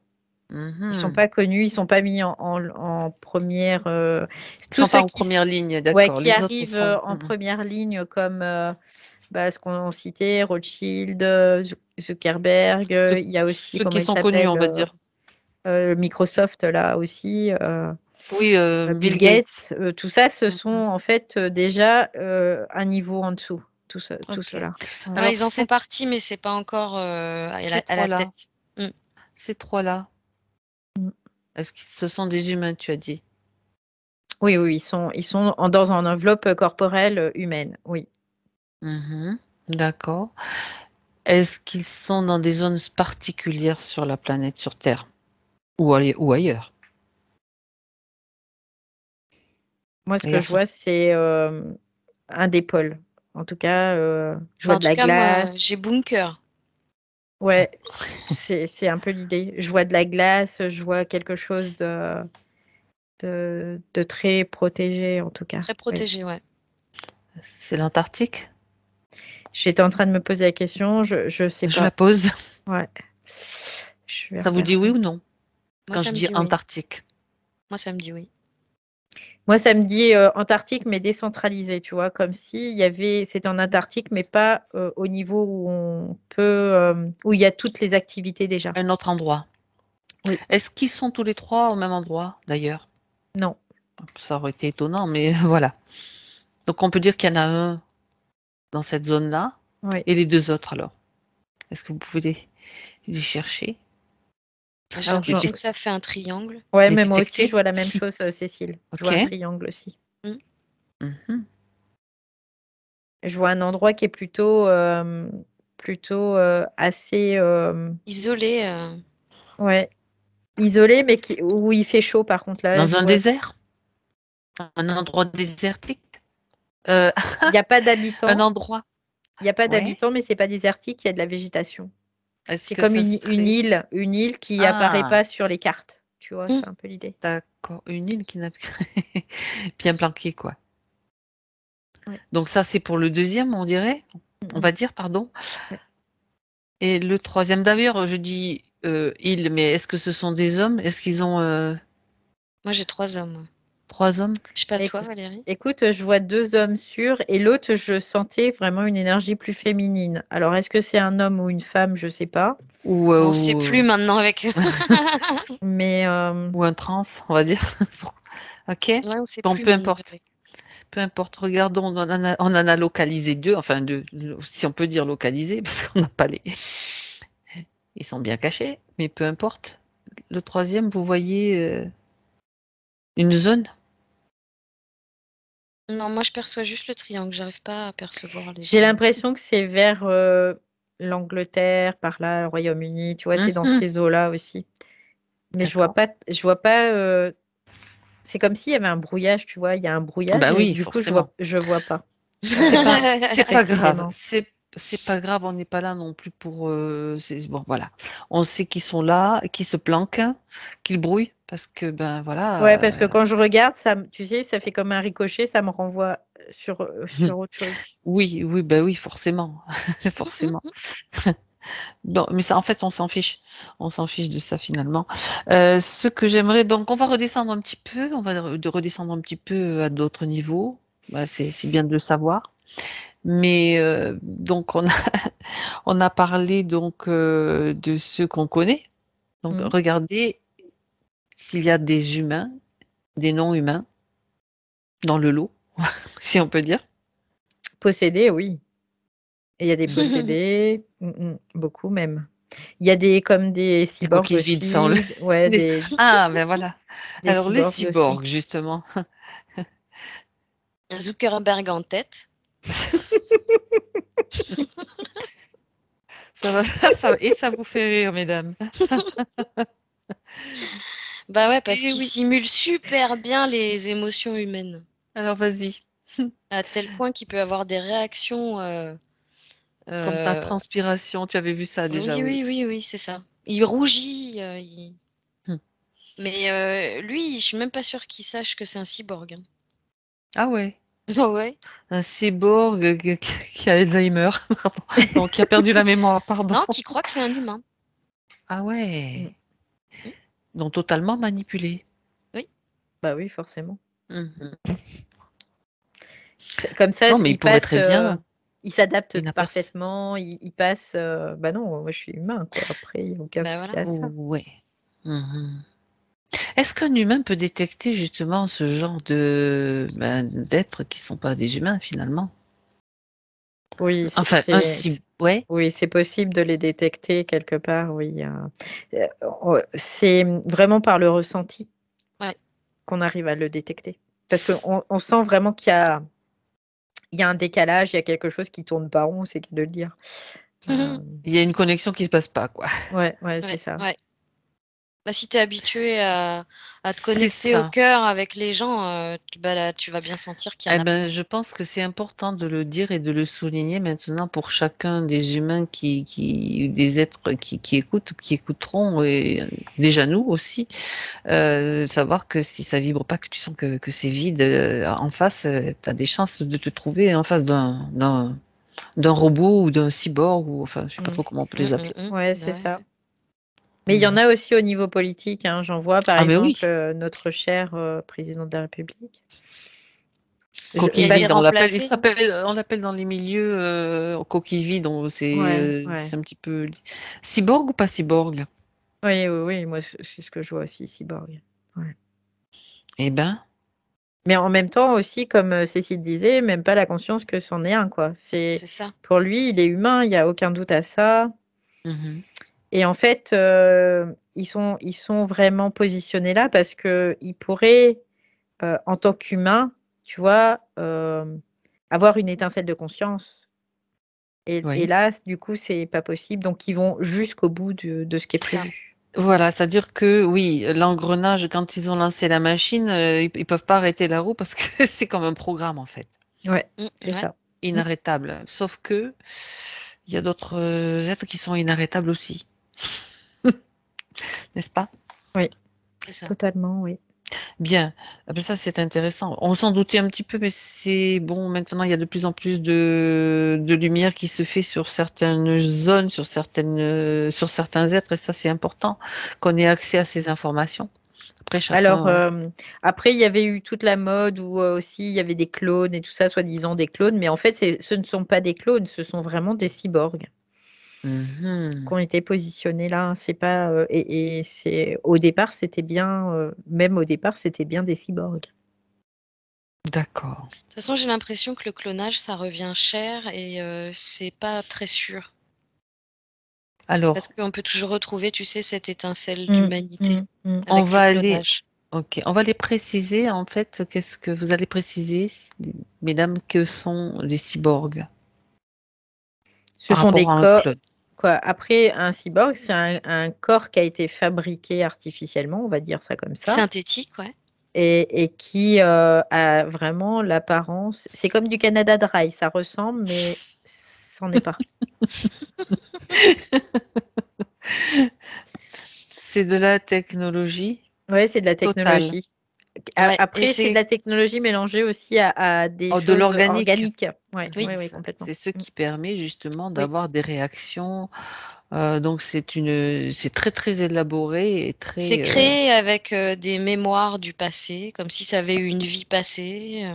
ils sont Mhm. pas connus, ils sont pas mis en première. Ils Tous sont pas ceux en première ligne, ouais, d'accord. qui Les autres arrivent sont. en Mhm. première ligne, comme ce qu'on citait, Rothschild, Zuckerberg. Il y a aussi, Ceux comment qui il sont connus, s'appelle, on va dire. Microsoft là aussi. Oui, Bill Bill Gates. Gates, tout ça, ce sont Mhm. en fait déjà un niveau en dessous, tout Ok. cela. Ouais. ouais, Alors, ils en font partie, mais c'est pas encore à ces à la trois-là, tête. Mm. ces trois-là, Mm. est-ce que ce sont des humains, tu as dit? Oui, oui, ils sont dans une enveloppe corporelle humaine, oui. Mhm. D'accord. Est-ce qu'ils sont dans des zones particulières sur la planète, sur Terre ou ailleurs? Moi, ce que Ailleurs je sur- vois, c'est un des pôles. En tout cas, je Bah, vois en de tout la cas, moi, j'ai glace. bunker. Ouais, c'est un peu l'idée. Je vois de la glace, je vois quelque chose de très protégé, en tout cas. Très Oui. protégé, ouais. C'est l'Antarctique? J'étais en train de me poser la question, je sais Je la pas. pose. Ouais. Je vais Ça vous dit oui regarder. ou non Moi, quand ça je me dis dit oui. Antarctique? Moi, ça me dit oui. Moi, ça me dit Antarctique, mais décentralisé, tu vois, comme si il y avait, c'était en Antarctique, mais pas au niveau où on peut, où il y a toutes les activités déjà. Un autre endroit. Oui, Est-ce qu'ils sont tous les trois au même endroit, d'ailleurs? non, Ça aurait été étonnant, mais voilà. Donc on peut dire qu'il y en a un dans cette zone-là oui. et les deux autres alors. Est-ce que vous pouvez les chercher, J'ai Alors, les, l'impression que ça fait un triangle. ouais, les mais moi aussi, je détecter? vois la même chose, Cécile. Je vois un Ok. triangle aussi. Mm. Mhm. Je vois un endroit qui est plutôt assez, Isolé. ouais, isolé, mais où il fait chaud, par contre, là, Dans je un vois. désert? Un endroit désertique? Euh, Il n'y a pas un d'habitants. endroit? Il n'y a pas Ouais. d'habitants, mais c'est pas désertique, il y a de la végétation. Est-ce C'est que comme ça serait... une île qui apparaît Ah, pas sur les cartes. Tu vois, Mm. c'est un peu l'idée. d'accord. Une île qui n'a bien planquée, quoi. Ouais. Donc ça, c'est pour le deuxième, on dirait. Mm, On mm. va dire, pardon. Ouais. Et le troisième, d'ailleurs, je dis île, mais est-ce que ce sont des hommes? Est-ce qu'ils ont Moi, j'ai 3 hommes. trois hommes? Je sais pas toi, Écoute, Valérie. écoute, je vois 2 hommes sûrs et l'autre, je sentais vraiment une énergie plus féminine. Alors, est-ce que c'est un homme ou une femme? Je sais pas. Ou, Bon, on sait plus maintenant avec. Mais ou un trans, on va dire. Ok. Ouais, on sait Bon, plus peu maintenant importe. avec. Peu importe. Regardons, on en a localisé deux, enfin deux, si on peut dire localisé, parce qu'on n'a pas les. Ils sont bien cachés, mais peu importe. Le troisième, vous voyez une zone? Non, moi, je perçois juste le triangle. J'arrive pas à percevoir les j'ai zones. l'impression que c'est vers l'Angleterre, par là, le Royaume-Uni. Tu vois, c'est dans Mhm. ces eaux-là aussi. Mais D'accord. je vois pas. C'est comme s'il y avait un brouillage, tu vois. Il y a un brouillage Bah et oui, du coup, forcément. je vois pas C'est pas grave. précisément. C'est pas grave. On n'est pas là non plus pour. Bon, voilà. On sait qu'ils sont là, qu'ils se planquent, qu'ils brouillent, parce que ben Ouais, parce voilà. que quand je regarde, tu sais, ça fait comme un ricochet, ça me renvoie sur autre chose. Oui, oui, bah oui, forcément, forcément. Bon, mais ça, en fait, on s'en fiche de ça finalement. Ce que j'aimerais, donc, on va redescendre un petit peu, on va redescendre un petit peu à d'autres niveaux. Bah, c'est bien de le savoir. Mais donc, on a parlé donc de ceux qu'on connaît. Donc, Hmm. regardez s'il y a des humains, des non-humains dans le lot, si on peut dire. Possédés, oui. Et il y a des possédés, beaucoup même. Il y a comme des Des cyborgs coquilles vides, ça, aussi, ouais, Ah, ben voilà. des Alors, les cyborgs aussi. cyborgs, justement. Zuckerberg en tête. Et ça vous fait rire, mesdames. Bah ouais, parce Eh qu'il oui. simule super bien les émotions humaines. Alors, vas-y. À tel point qu'il peut avoir des réactions Comme ta transpiration, tu avais vu ça déjà, oui. Oui, c'est ça. Il rougit. Mais lui, je suis même pas sûre qu'il sache que c'est un cyborg. Hein. Ah ouais. Ouais. Un cyborg qui a Alzheimer, donc qui a perdu la mémoire, pardon. Non, qui croit que c'est un humain. Ah ouais. Donc totalement manipulé. Oui. Bah oui, forcément. Mhm. Comme ça, Non, mais il pourrait très bien. Il s'adapte parfaitement. Il passe. Bah non, moi je suis humain, quoi. Après, il n'y a aucun souci à ça. Ouais. Mhm. Est-ce qu'un humain peut détecter justement ce genre d'êtres qui ne sont pas des humains finalement? Oui, Enfin, ouais. oui, c'est possible de les détecter quelque part, oui. C'est vraiment par le ressenti qu'on arrive à le détecter. Parce qu'on sent vraiment qu'il y a un décalage, il y a quelque chose qui tourne pas rond, c'est de le dire. Il y a une connexion qui ne se passe pas, quoi. Ouais, c'est ça. Ouais. Bah, si tu es habitué à te connecter au cœur avec les gens, là, tu vas bien sentir qu'il y en a. Je pense que c'est important de le dire et de le souligner maintenant pour chacun des humains des êtres qui écoutent, qui écouteront, et déjà nous aussi, savoir que si ça vibre pas, que tu sens que c'est vide en face, tu as des chances de te trouver en face d'un robot ou d'un cyborg, ou enfin, je sais pas trop comment on peut les appeler. Ouais, c'est ça. Mais il y en a aussi au niveau politique. Hein. J'en vois, par exemple, notre cher président de la République. Coquille vide, on l'appelle dans les milieux coquille vide. C'est un petit peu cyborg ou pas cyborg? Oui, moi c'est ce que je vois aussi, cyborg. Ouais. Eh ben. Mais en même temps aussi, comme Cécile disait, même pas la conscience que c'en est un, quoi. C'est ça. Pour lui, il est humain, il n'y a aucun doute à ça. Et en fait, ils sont vraiment positionnés là parce qu'ils pourraient, en tant qu'humains, tu vois, avoir une étincelle de conscience. Et là, du coup, c'est pas possible. Donc, ils vont jusqu'au bout de ce qui est prévu. Voilà, c'est-à-dire que oui, l'engrenage, quand ils ont lancé la machine, ils peuvent pas arrêter la roue parce que c'est comme un programme en fait. Ouais, c'est ça. Inarrêtable. Sauf que il y a d'autres êtres qui sont inarrêtables aussi. N'est-ce pas? Oui, totalement, oui. Bien, ça c'est intéressant. On s'en doutait un petit peu, mais c'est bon, maintenant il y a de plus en plus de lumière qui se fait sur certaines zones, sur certains êtres, et ça c'est important qu'on ait accès à ces informations. Après, Alors, après, il y avait eu toute la mode où aussi il y avait des clones et tout ça, soi-disant des clones, mais en fait, ce ne sont pas des clones, ce sont vraiment des cyborgs qui ont été positionnés là. C'est pas, et au départ, c'était bien, même au départ, c'était bien des cyborgs. D'accord. De toute façon, j'ai l'impression que le clonage, ça revient cher et c'est pas très sûr. Alors, parce qu'on peut toujours retrouver, tu sais, cette étincelle d'humanité. On va aller. Ok, on va les préciser en fait. Qu'est-ce que vous allez préciser, mesdames, que sont les cyborgs? Ce sont des corps. Quoi. Après, un cyborg, c'est un corps qui a été fabriqué artificiellement, on va dire ça comme ça. Synthétique, ouais. Et qui a vraiment l'apparence. C'est comme du Canada Dry, ça ressemble, mais c'en est pas. C'est de la technologie. Oui, c'est de la technologie. Après, c'est de la technologie mélangée aussi à des choses organiques. Oui, complètement. C'est ce qui permet justement d'avoir des réactions. Donc c'est très très élaboré et très. C'est créé avec des mémoires du passé, comme si ça avait eu une vie passée.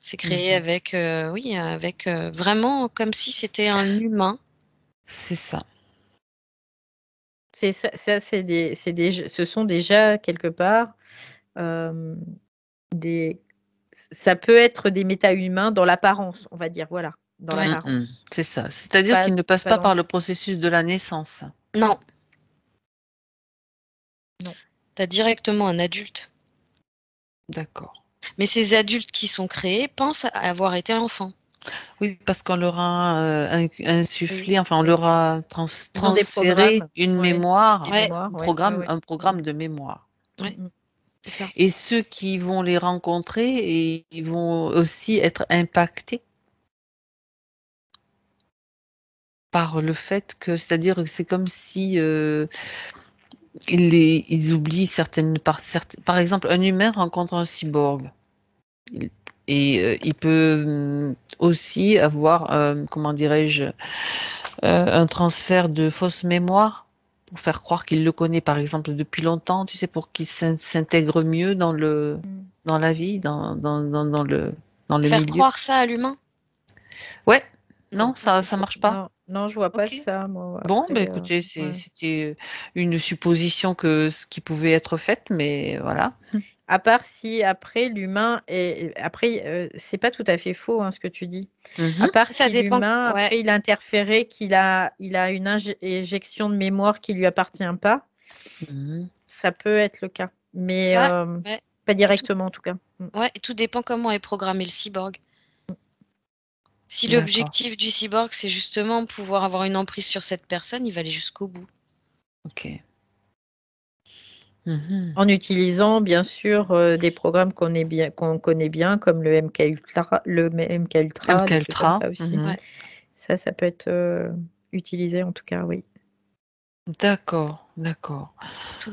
C'est créé avec, avec vraiment comme si c'était un humain. C'est ça. Ce sont déjà quelque part ça peut être des méta-humains dans l'apparence, on va dire, voilà, dans l'apparence. C'est ça. C'est-à-dire qu'ils ne passent pas par le processus de la naissance. Non. Non. Tu as directement un adulte. D'accord. Mais ces adultes qui sont créés pensent avoir été enfants. Oui, parce qu'on leur a insufflé, enfin on leur a transféré une mémoire, un programme de mémoire. Ouais. C'est ça. Et ceux qui vont les rencontrer, ils vont aussi être impactés. par le fait que, c'est-à-dire que c'est comme si ils oublient par exemple, un humain rencontre un cyborg. Et il peut aussi avoir, comment dirais-je, un transfert de fausse mémoire pour faire croire qu'il le connaît, par exemple, depuis longtemps, tu sais, pour qu'il s'intègre mieux dans la vie, dans le Faire milieu. croire ça à l'humain? Ouais, non, ça marche pas. Non, non, je vois pas Ok. ça, moi. Bon, Après, écoutez, ouais. c'était une supposition qui pouvait être faite, mais voilà. À part si après l'humain est après, c'est pas tout à fait faux, hein, ce que tu dis. À part Ça si dépend. l'humain Ouais. après il a interféré, qu'il a une éjection de mémoire qui lui appartient pas, Mhm. ça peut être le cas. Mais Ça, ouais. pas Et tout, directement en tout cas. ouais, et tout dépend comment est programmé le cyborg. Si D'accord. l'objectif du cyborg, c'est justement pouvoir avoir une emprise sur cette personne, il va aller jusqu'au bout. Ok. Mhm. En utilisant bien sûr des programmes qu'on connaît bien, comme le MK Ultra, des trucs comme ça aussi. Mhm. Ouais. Ça peut être utilisé en tout cas, oui. D'accord, d'accord. Tous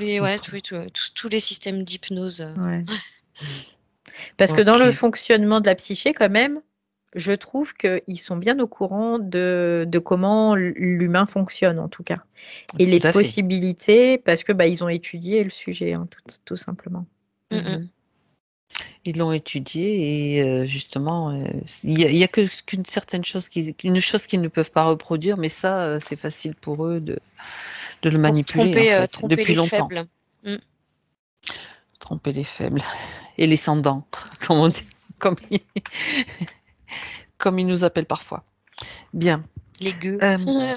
les systèmes d'hypnose. Ouais. Parce que dans Ok. le fonctionnement de la psyché, quand même, je trouve qu'ils sont bien au courant de comment l'humain fonctionne, en tout cas. Et les Tout à fait. possibilités, parce que ils ont étudié le sujet, hein, tout simplement. Mhm. Ils l'ont étudié et justement, il y a qu'une certaine chose une chose qu'ils ne peuvent pas reproduire, mais ça, c'est facile pour eux de le Pour manipuler en fait, tromper depuis les longtemps. faibles. Tromper les faibles et les sans dents, comme on dit, comme ils nous appellent parfois. Bien. Les gueux.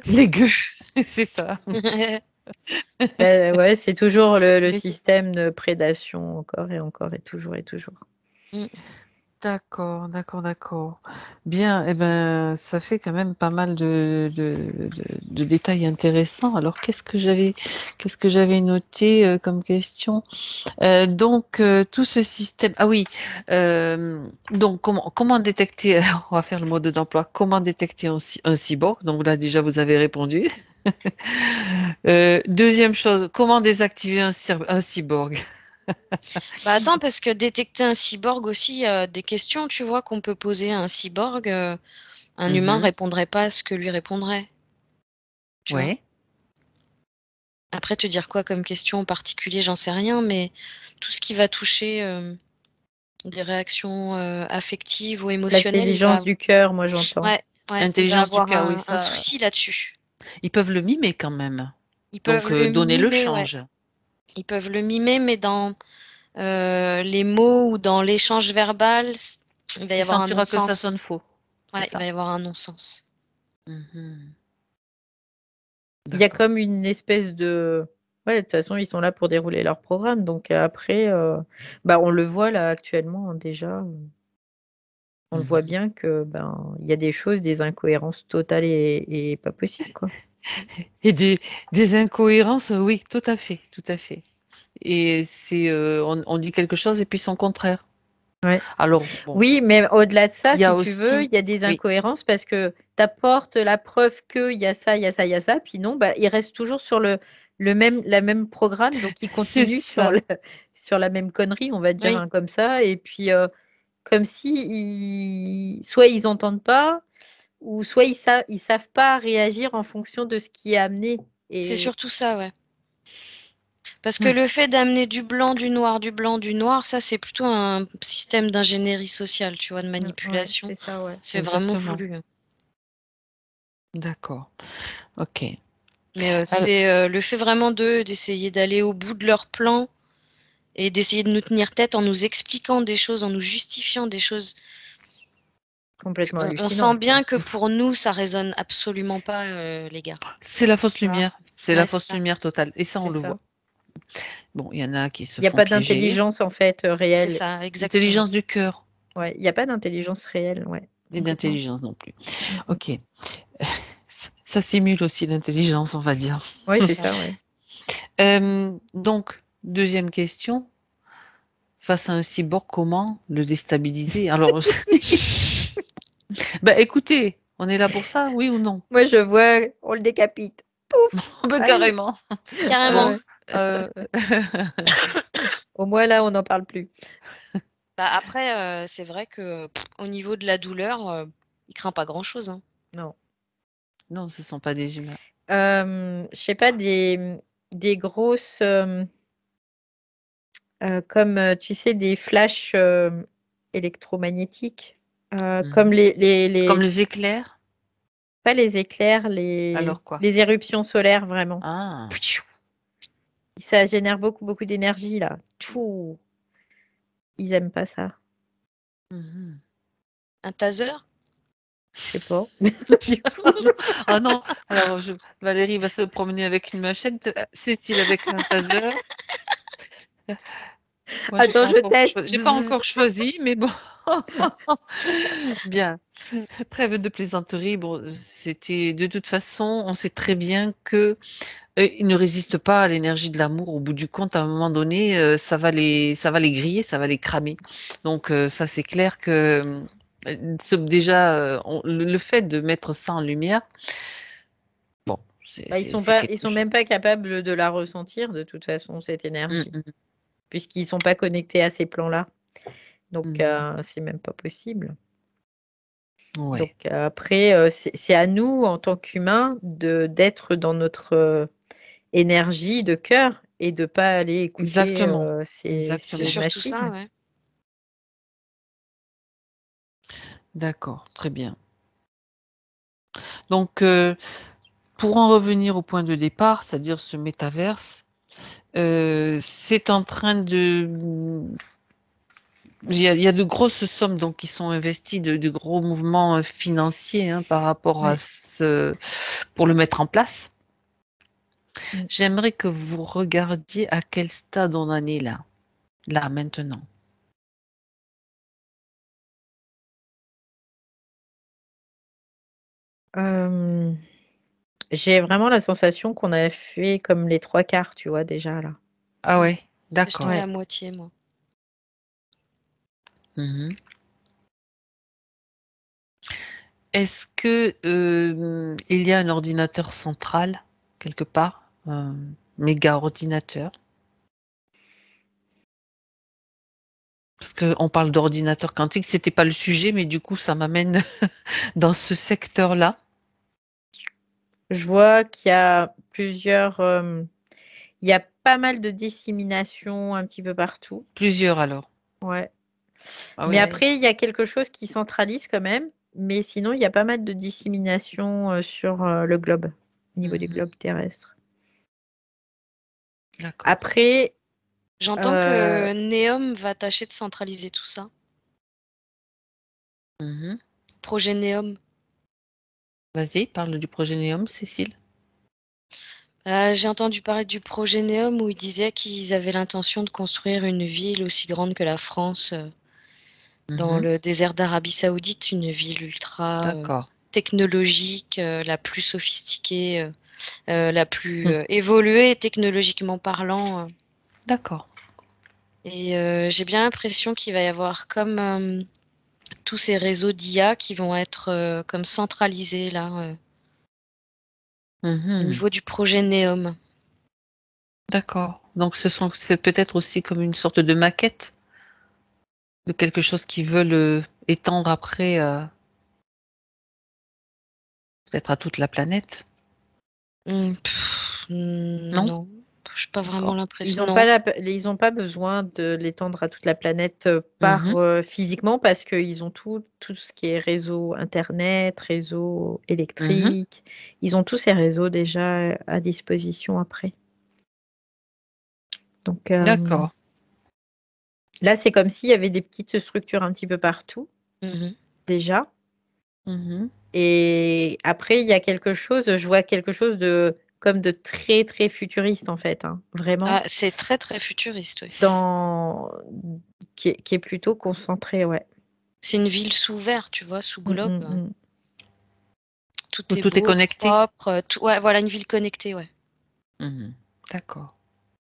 Les gueux, c'est ça. Ouais, c'est toujours le Mais système de prédation, encore et encore et toujours et toujours. D'accord, d'accord, d'accord. Bien, eh ben, ça fait quand même pas mal de détails intéressants. Alors, qu'est-ce que j'avais noté comme question? Donc, tout ce système. Ah oui. Donc, comment détecter? On va faire le mode d'emploi. Comment détecter un cyborg? Donc là, déjà, vous avez répondu. Deuxième chose, comment désactiver un cyborg? Bah attends, parce que détecter un cyborg aussi, il y a des questions, tu vois, qu'on peut poser à un cyborg. Un humain répondrait pas à ce que lui répondrait. Tu vois. Ouais. Après, te dire quoi comme question en particulier, j'en sais rien, mais tout ce qui va toucher des réactions affectives ou émotionnelles, L'intelligence du cœur, moi j'entends. ouais, il va Intelligence du avoir cœur, oui, un ça. souci là-dessus. Ils peuvent le mimer quand même. Ils peuvent Donc, le donner le mimer, ouais. change. Ils peuvent le mimer, mais dans les mots ou dans l'échange verbal, il va y Il avoir un sentira que ça sonne non-sens. faux. Ouais, C'est il va ça. y avoir un non-sens. Mhm. Il y a D'accord. comme une espèce de... Ouais, de toute façon, ils sont là pour dérouler leur programme. Donc après, on le voit là actuellement déjà. On le voit Mhm. bien que il y a des choses, des incohérences totales et pas possibles, quoi. Et des incohérences, oui, tout à fait, tout à fait. Et c'est, on dit quelque chose et puis son contraire. Ouais. Alors, bon, Oui, mais au-delà de ça, il y a si tu veux, aussi, il y a des oui, incohérences parce que tu apportes la preuve qu'il y a ça, il y a ça, il y a ça, puis non, il reste toujours sur la même programme, donc il c'est continue sur, ça. sur la même connerie, on va dire, Oui, hein, comme ça, et puis comme si soit ils n'entendent pas, ou soit ils savent pas réagir en fonction de ce qui est amené. c'est Et surtout ça, ouais. Parce que Hmm. le fait d'amener du blanc, du noir, du blanc, du noir, ça c'est plutôt un système d'ingénierie sociale, tu vois, de ouais, manipulation. c'est ça, ouais. C'est vraiment Exactement. voulu. D'accord. Ok. Mais Alors, c'est le fait vraiment d'essayer d'aller au bout de leur plan et d'essayer de nous tenir tête en nous expliquant des choses, en nous justifiant des choses. Complètement On hallucinant. sent bien que pour nous, ça résonne absolument pas, les gars. c'est la fausse Tu vois. lumière. C'est la Ouais, c'est fausse ça. lumière totale. Et ça, on C'est le ça. voit. Bon, il y en a qui se Il n'y a font pas piéger. d'intelligence en fait C'est réelle. ça, exactement. Intelligence du cœur. Ouais, il n'y a pas d'intelligence réelle, ouais, Et complètement. d'intelligence non plus. Mm, mm. Ok. Ça simule aussi l'intelligence, on va dire. Ouais, C'est c'est ça. ça, ouais. Donc, deuxième question. Face à un cyborg, comment le déstabiliser? Alors, bah, écoutez, On est là pour ça, oui ou non? Moi, je vois, on le décapite. Pouf! Ben, Allez. carrément. Carrément. Au moins, là, on n'en parle plus. Bah, après, c'est vrai que au niveau de la douleur, il craint pas grand-chose. Hein. Non. Non, ce ne sont pas des humains. Je sais pas, des grosses, comme, tu sais, des flashs électromagnétiques, comme Comme les éclairs? pas les éclairs, Alors quoi? les éruptions solaires, vraiment. Ah. Ça génère beaucoup, beaucoup d'énergie, là. Tchou. Ils aiment pas ça. Un taser? Je sais pas. Oh non, alors Valérie va se promener avec une machette, Cécile avec un taser. Moi, Attends, je teste. j'ai pas encore choisi, mais bon. Bien. Trêve de plaisanterie. Bon, c'était de toute façon, on sait très bien que ils ne résistent pas à l'énergie de l'amour. Au bout du compte, à un moment donné, ça va les griller, ça va les cramer. Donc ça, c'est clair que déjà le fait de mettre ça en lumière, bon, Bah, ils sont même pas capables de la ressentir de toute façon, cette énergie, puisqu'ils sont pas connectés à ces plans-là. Donc c'est même pas possible. Ouais. Donc après, c'est à nous en tant qu'humains d'être dans notre énergie de cœur et de pas aller écouter ces C'est surtout machines. ça, ouais. D'accord, très bien. Donc pour en revenir au point de départ, c'est-à-dire ce métaverse, c'est en train de il y a de grosses sommes donc qui sont investies, de gros mouvements financiers par rapport à ce pour le mettre en place. J'aimerais que vous regardiez à quel stade on en est là maintenant. J'ai vraiment la sensation qu'on a fait comme les 3/4, tu vois, déjà là. Ah ouais, J'étais d'accord. à moitié, moi. Est-ce que il y a un ordinateur central quelque part, un méga ordinateur? Parce qu'on parle d'ordinateur quantique, c'était pas le sujet, mais du coup, ça m'amène dans ce secteur-là. Je vois qu'il y a plusieurs, il y a pas mal de dissémination un petit peu partout. Plusieurs alors? Ouais. Ah Mais oui? après, il y a quelque chose qui centralise quand même, mais sinon, il y a pas mal de dissémination, sur, le globe, au niveau du globe terrestre. D'accord. Après, J'entends que Neom va tâcher de centraliser tout ça. Projet Neom. Vas-y, parle du projet Neom, Cécile. J'ai entendu parler du projet Neom où ils disaient qu'ils avaient l'intention de construire une ville aussi grande que la France, dans le désert d'Arabie Saoudite, une ville ultra technologique, la plus sophistiquée, la plus évoluée technologiquement parlant. D'accord. Et j'ai bien l'impression qu'il va y avoir comme tous ces réseaux d'IA qui vont être comme centralisés là, au niveau du projet Neom. D'accord. Donc c'est peut-être aussi comme une sorte de maquette de quelque chose qu'ils veulent étendre après, peut-être à toute la planète? Non, j'ai pas vraiment l'impression. Ils ont pas besoin de l'étendre à toute la planète physiquement parce qu'ils ont tout ce qui est réseau internet, réseau électrique. Ils ont tous ces réseaux déjà à disposition après. Donc D'accord. là, c'est comme s'il y avait des petites structures un petit peu partout déjà. Et après, il y a quelque chose, je vois quelque chose de comme de très, très futuriste en fait, vraiment. Ah, c'est très, très futuriste, oui. Qui est plutôt concentré, ouais. C'est une ville sous verre, tu vois, sous globe. Tout Où est tout est beau, connecté? propre, ouais, voilà, une ville connectée, ouais. D'accord.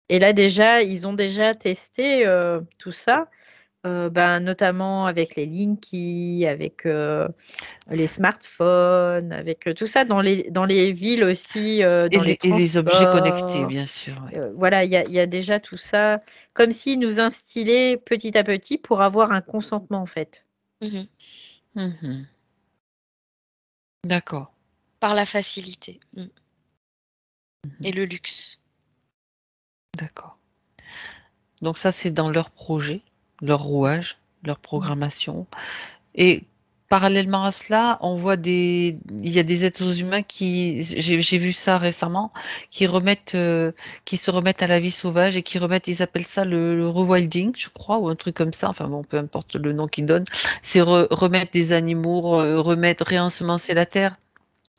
Et là déjà, ils ont déjà testé, tout ça, notamment avec les Linky, avec les smartphones, avec tout ça dans les villes aussi, dans les Et les objets connectés, transports. bien sûr. Voilà, il y a déjà tout ça, comme s'ils nous instillaient petit à petit pour avoir un consentement, en fait. D'accord. Par la facilité et le luxe. D'accord. Donc ça, c'est dans leur projet, leur rouage, leur programmation. Et parallèlement à cela, on voit il y a des êtres humains j'ai vu ça récemment, qui se remettent à la vie sauvage et ils appellent ça le rewilding, je crois, ou un truc comme ça. Enfin bon, peu importe le nom qu'ils donnent. C'est remettre des animaux, réensemencer la terre.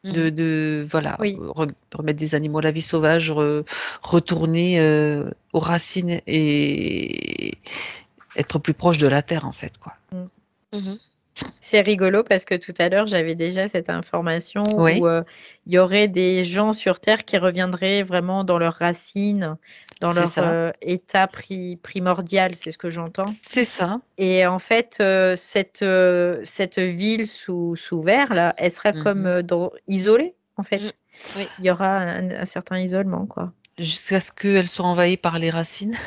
Voilà, Oui. remettre des animaux à la vie sauvage, retourner aux racines et être plus proche de la terre, en fait, quoi. C'est rigolo parce que tout à l'heure, j'avais déjà cette information Oui. où il y aurait des gens sur Terre qui reviendraient vraiment dans leurs racines, dans C'est leur ça. état primordial, c'est ce que j'entends. C'est ça. Et en fait, cette ville sous verre, là, elle sera comme isolée, en fait. Oui. Il y aura un certain isolement, quoi. Jusqu'à ce qu'elle soit envahie par les racines,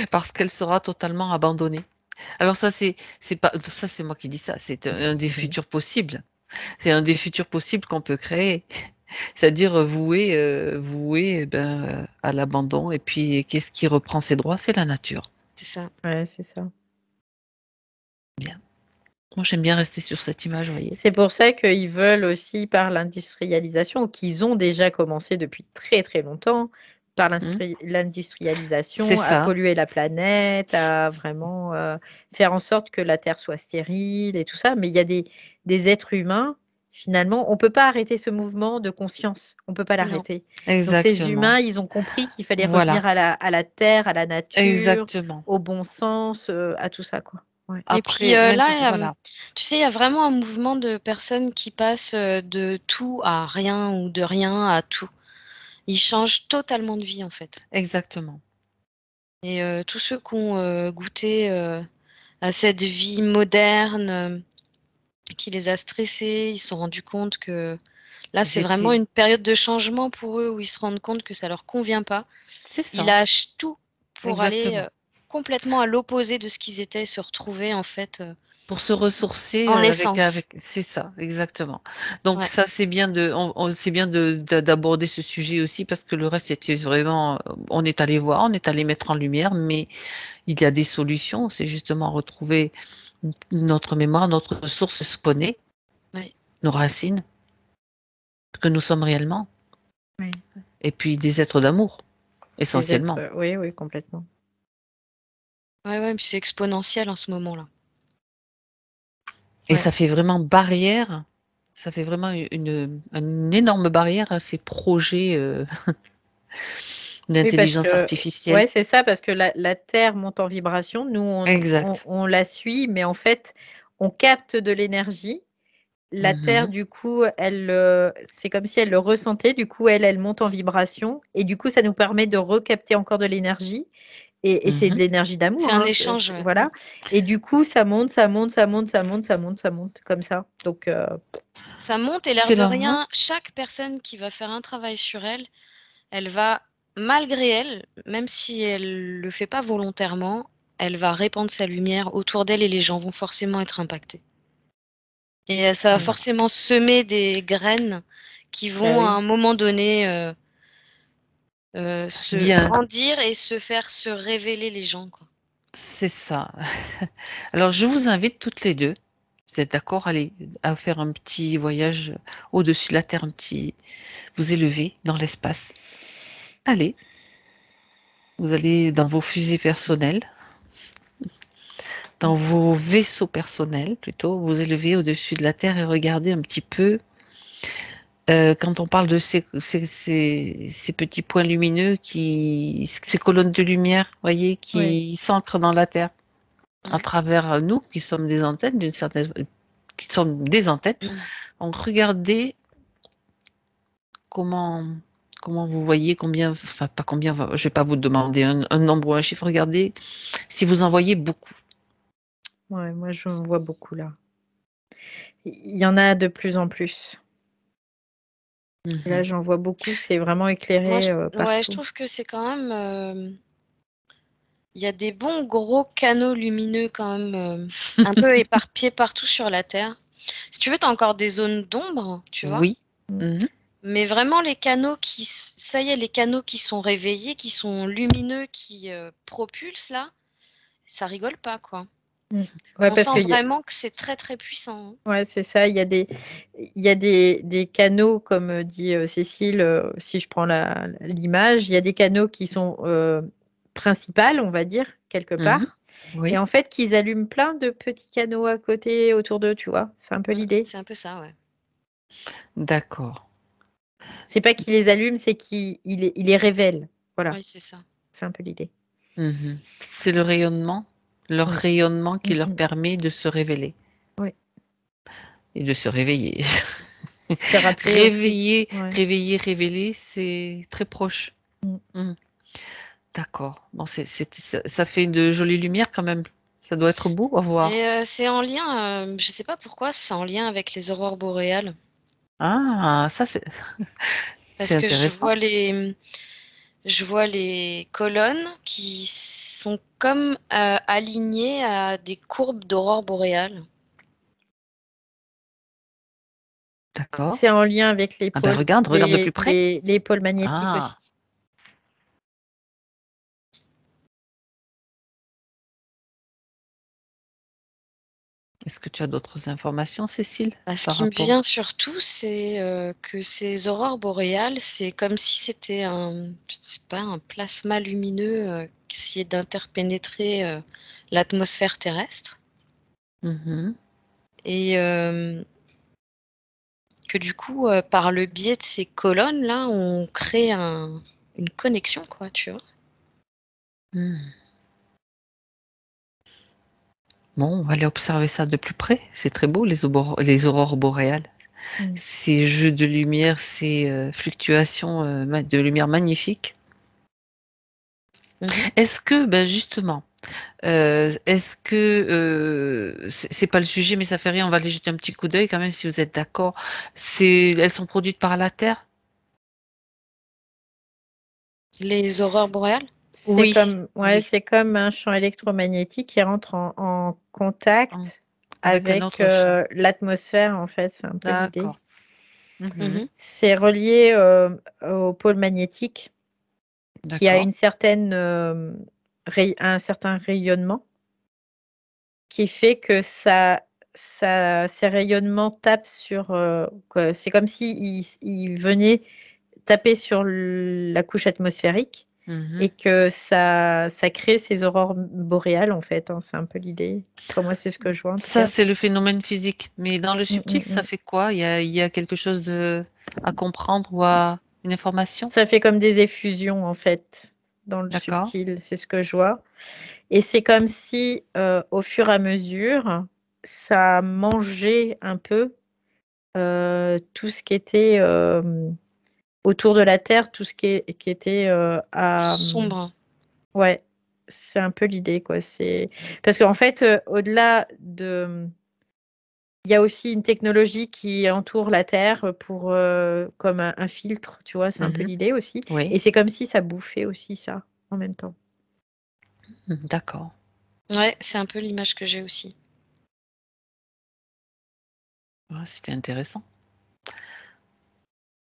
parce qu'elle sera totalement abandonnée. Alors ça, c'est moi qui dis ça, c'est un des futurs possibles. C'est un des futurs possibles qu'on peut créer. C'est-à-dire voué à l'abandon. Et puis, qu'est-ce qui reprend ses droits? C'est la nature. C'est ça. Ouais, c'est ça. Bien. Moi, j'aime bien rester sur cette image, vous voyez. C'est pour ça qu'ils veulent aussi, par l'industrialisation, qu'ils ont déjà commencé depuis très très longtemps, par l'industrialisation, à polluer la planète, à vraiment faire en sorte que la Terre soit stérile et tout ça. Mais il y a des êtres humains, finalement, on ne peut pas arrêter ce mouvement de conscience. On ne peut pas l'arrêter. Donc ces humains, ils ont compris qu'il fallait revenir à la Terre, à la nature, au bon sens, à tout ça, quoi. Ouais. Et puis là, tu sais, il y a vraiment un mouvement de personnes qui passent de tout à rien ou de rien à tout. Ils changent totalement de vie, en fait. Exactement. Et tous ceux qui ont goûté à cette vie moderne qui les a stressés, ils se sont rendus compte que là, c'est vraiment une période de changement pour eux où ils se rendent compte que ça leur convient pas. Ils lâchent tout pour aller complètement à l'opposé de ce qu'ils étaient, se retrouver en fait. Pour se ressourcer en essence. C'est ça, exactement. Donc ça, c'est bien d'aborder ce sujet aussi parce que le reste était vraiment, on est allé voir, on est allé mettre en lumière, mais il y a des solutions. C'est justement retrouver notre mémoire, notre source, ce qu'on est, nos racines, ce que nous sommes réellement. Oui. Et puis des êtres d'amour, essentiellement. Oui, complètement. Ouais, puis c'est exponentiel en ce moment-là. Et ça fait vraiment barrière, ça fait vraiment une énorme barrière à ces projets d'intelligence artificielle. Oui, c'est ça, parce que la Terre monte en vibration. Nous, on la suit, mais en fait, on capte de l'énergie. La Terre, du coup, c'est comme si elle le ressentait. Du coup, elle monte en vibration. Et du coup, ça nous permet de recapter encore de l'énergie. Et c'est de l'énergie d'amour. C'est un échange. Voilà. Et du coup, ça monte, ça monte, ça monte, ça monte, ça monte, ça monte, comme ça. Donc, ça monte et l'air de rien, chaque personne qui va faire un travail sur elle, elle va, malgré elle, même si elle le fait pas volontairement, elle va répandre sa lumière autour d'elle et les gens vont forcément être impactés. Et ça va forcément semer des graines qui vont à un moment donné se grandir et se faire se révéler les gens, quoi. C'est ça. Alors, je vous invite toutes les deux, vous êtes d'accord, à faire un petit voyage au-dessus de la Terre, vous élever dans l'espace. Allez, vous allez dans vos fusées personnelles, dans vos vaisseaux personnels plutôt, vous élevez au-dessus de la Terre et regardez un petit peu. Quand on parle de ces petits points lumineux, ces colonnes de lumière, voyez, qui s'ancrent dans la Terre, à travers nous, qui sommes des antennes, qui sommes des antennes. Donc regardez comment vous voyez combien, enfin pas combien, je vais pas vous demander un nombre ou un chiffre, regardez si vous en voyez beaucoup. Ouais, moi, je vois beaucoup là. Il y en a de plus en plus. Et là, j'en vois beaucoup, c'est vraiment éclairé Ouais, je partout. trouve que c'est quand même. Il y a des bons gros canaux lumineux quand même, un peu éparpillés partout sur la Terre. Si tu veux, tu as encore des zones d'ombre, tu vois. Oui. Mais vraiment, les canaux ça y est, les canaux qui sont réveillés, qui sont lumineux, qui propulsent là, ça rigole pas, quoi. Ouais, On parce sent que vraiment que c'est très très puissant. ouais, c'est ça. Il y a des canaux, comme dit Cécile, si je prends l'image, il y a des canaux qui sont principaux, on va dire, quelque part. Oui. Et en fait, qu'ils allument plein de petits canaux à côté, autour d'eux, tu vois. C'est un peu l'idée. C'est un peu ça, ouais. D'accord. C'est pas qu'ils les allument, c'est qu'ils les révèlent. Voilà. Oui, c'est ça. C'est un peu l'idée. C'est le rayonnement, leur rayonnement qui leur permet de se révéler. Oui. Et de se réveiller. Se rappeler Réveiller, aussi. Ouais. révéler, c'est très proche. D'accord. Bon, ça fait de jolies lumières quand même. Ça doit être beau à voir. Et c'est en lien, je sais pas pourquoi, c'est en lien avec les aurores boréales. Ah, ça c'est Parce que intéressant. je vois les colonnes qui sont comme alignées à des courbes d'aurores boréales. D'accord. C'est en lien avec les Ah ben pôles, regarde de plus près. les pôles magnétiques Ah. aussi. Est-ce que tu as d'autres informations, Cécile, Ce par qui me rapport vient surtout, c'est que ces aurores boréales, c'est comme si c'était je sais pas, un plasma lumineux qui essayait d'interpénétrer l'atmosphère terrestre. Et que du coup, par le biais de ces colonnes-là, on crée une connexion, quoi, tu vois. Bon, on va aller observer ça de plus près. C'est très beau, les aurores boréales. Ces jeux de lumière, ces fluctuations de lumière magnifiques. Est-ce que, ben justement, est-ce que c'est pas le sujet, mais ça fait rien, on va aller jeter un petit coup d'œil quand même si vous êtes d'accord. Elles sont produites par la Terre? Les aurores boréales? C'est comme, c'est comme un champ électromagnétique qui rentre en contact avec un avec autre champ. l'atmosphère, en fait, c'est un peu l'idée. D'accord. C'est relié au pôle magnétique qui a une certaine, un certain rayonnement qui fait que ces rayonnements tapent sur, c'est comme s'ils venaient taper sur la couche atmosphérique et que ça crée ces aurores boréales, en fait. C'est un peu l'idée. Enfin, moi, c'est ce que je vois, en tout Ça, cas. c'est le phénomène physique. Mais dans le subtil, ça fait quoi? Il y a quelque chose à comprendre ou une information? Ça fait comme des effusions, en fait, dans le subtil. C'est ce que je vois. Et c'est comme si, au fur et à mesure, ça mangeait un peu tout ce qui était autour de la Terre, tout ce qui était sombre. Ouais, c'est un peu l'idée, quoi. Parce qu'en fait, au-delà il y a aussi une technologie qui entoure la Terre pour comme un filtre, tu vois, c'est un peu l'idée aussi. Et c'est comme si ça bouffait aussi ça en même temps. D'accord. Ouais, c'est un peu l'image que j'ai aussi. Ouais, c'était intéressant.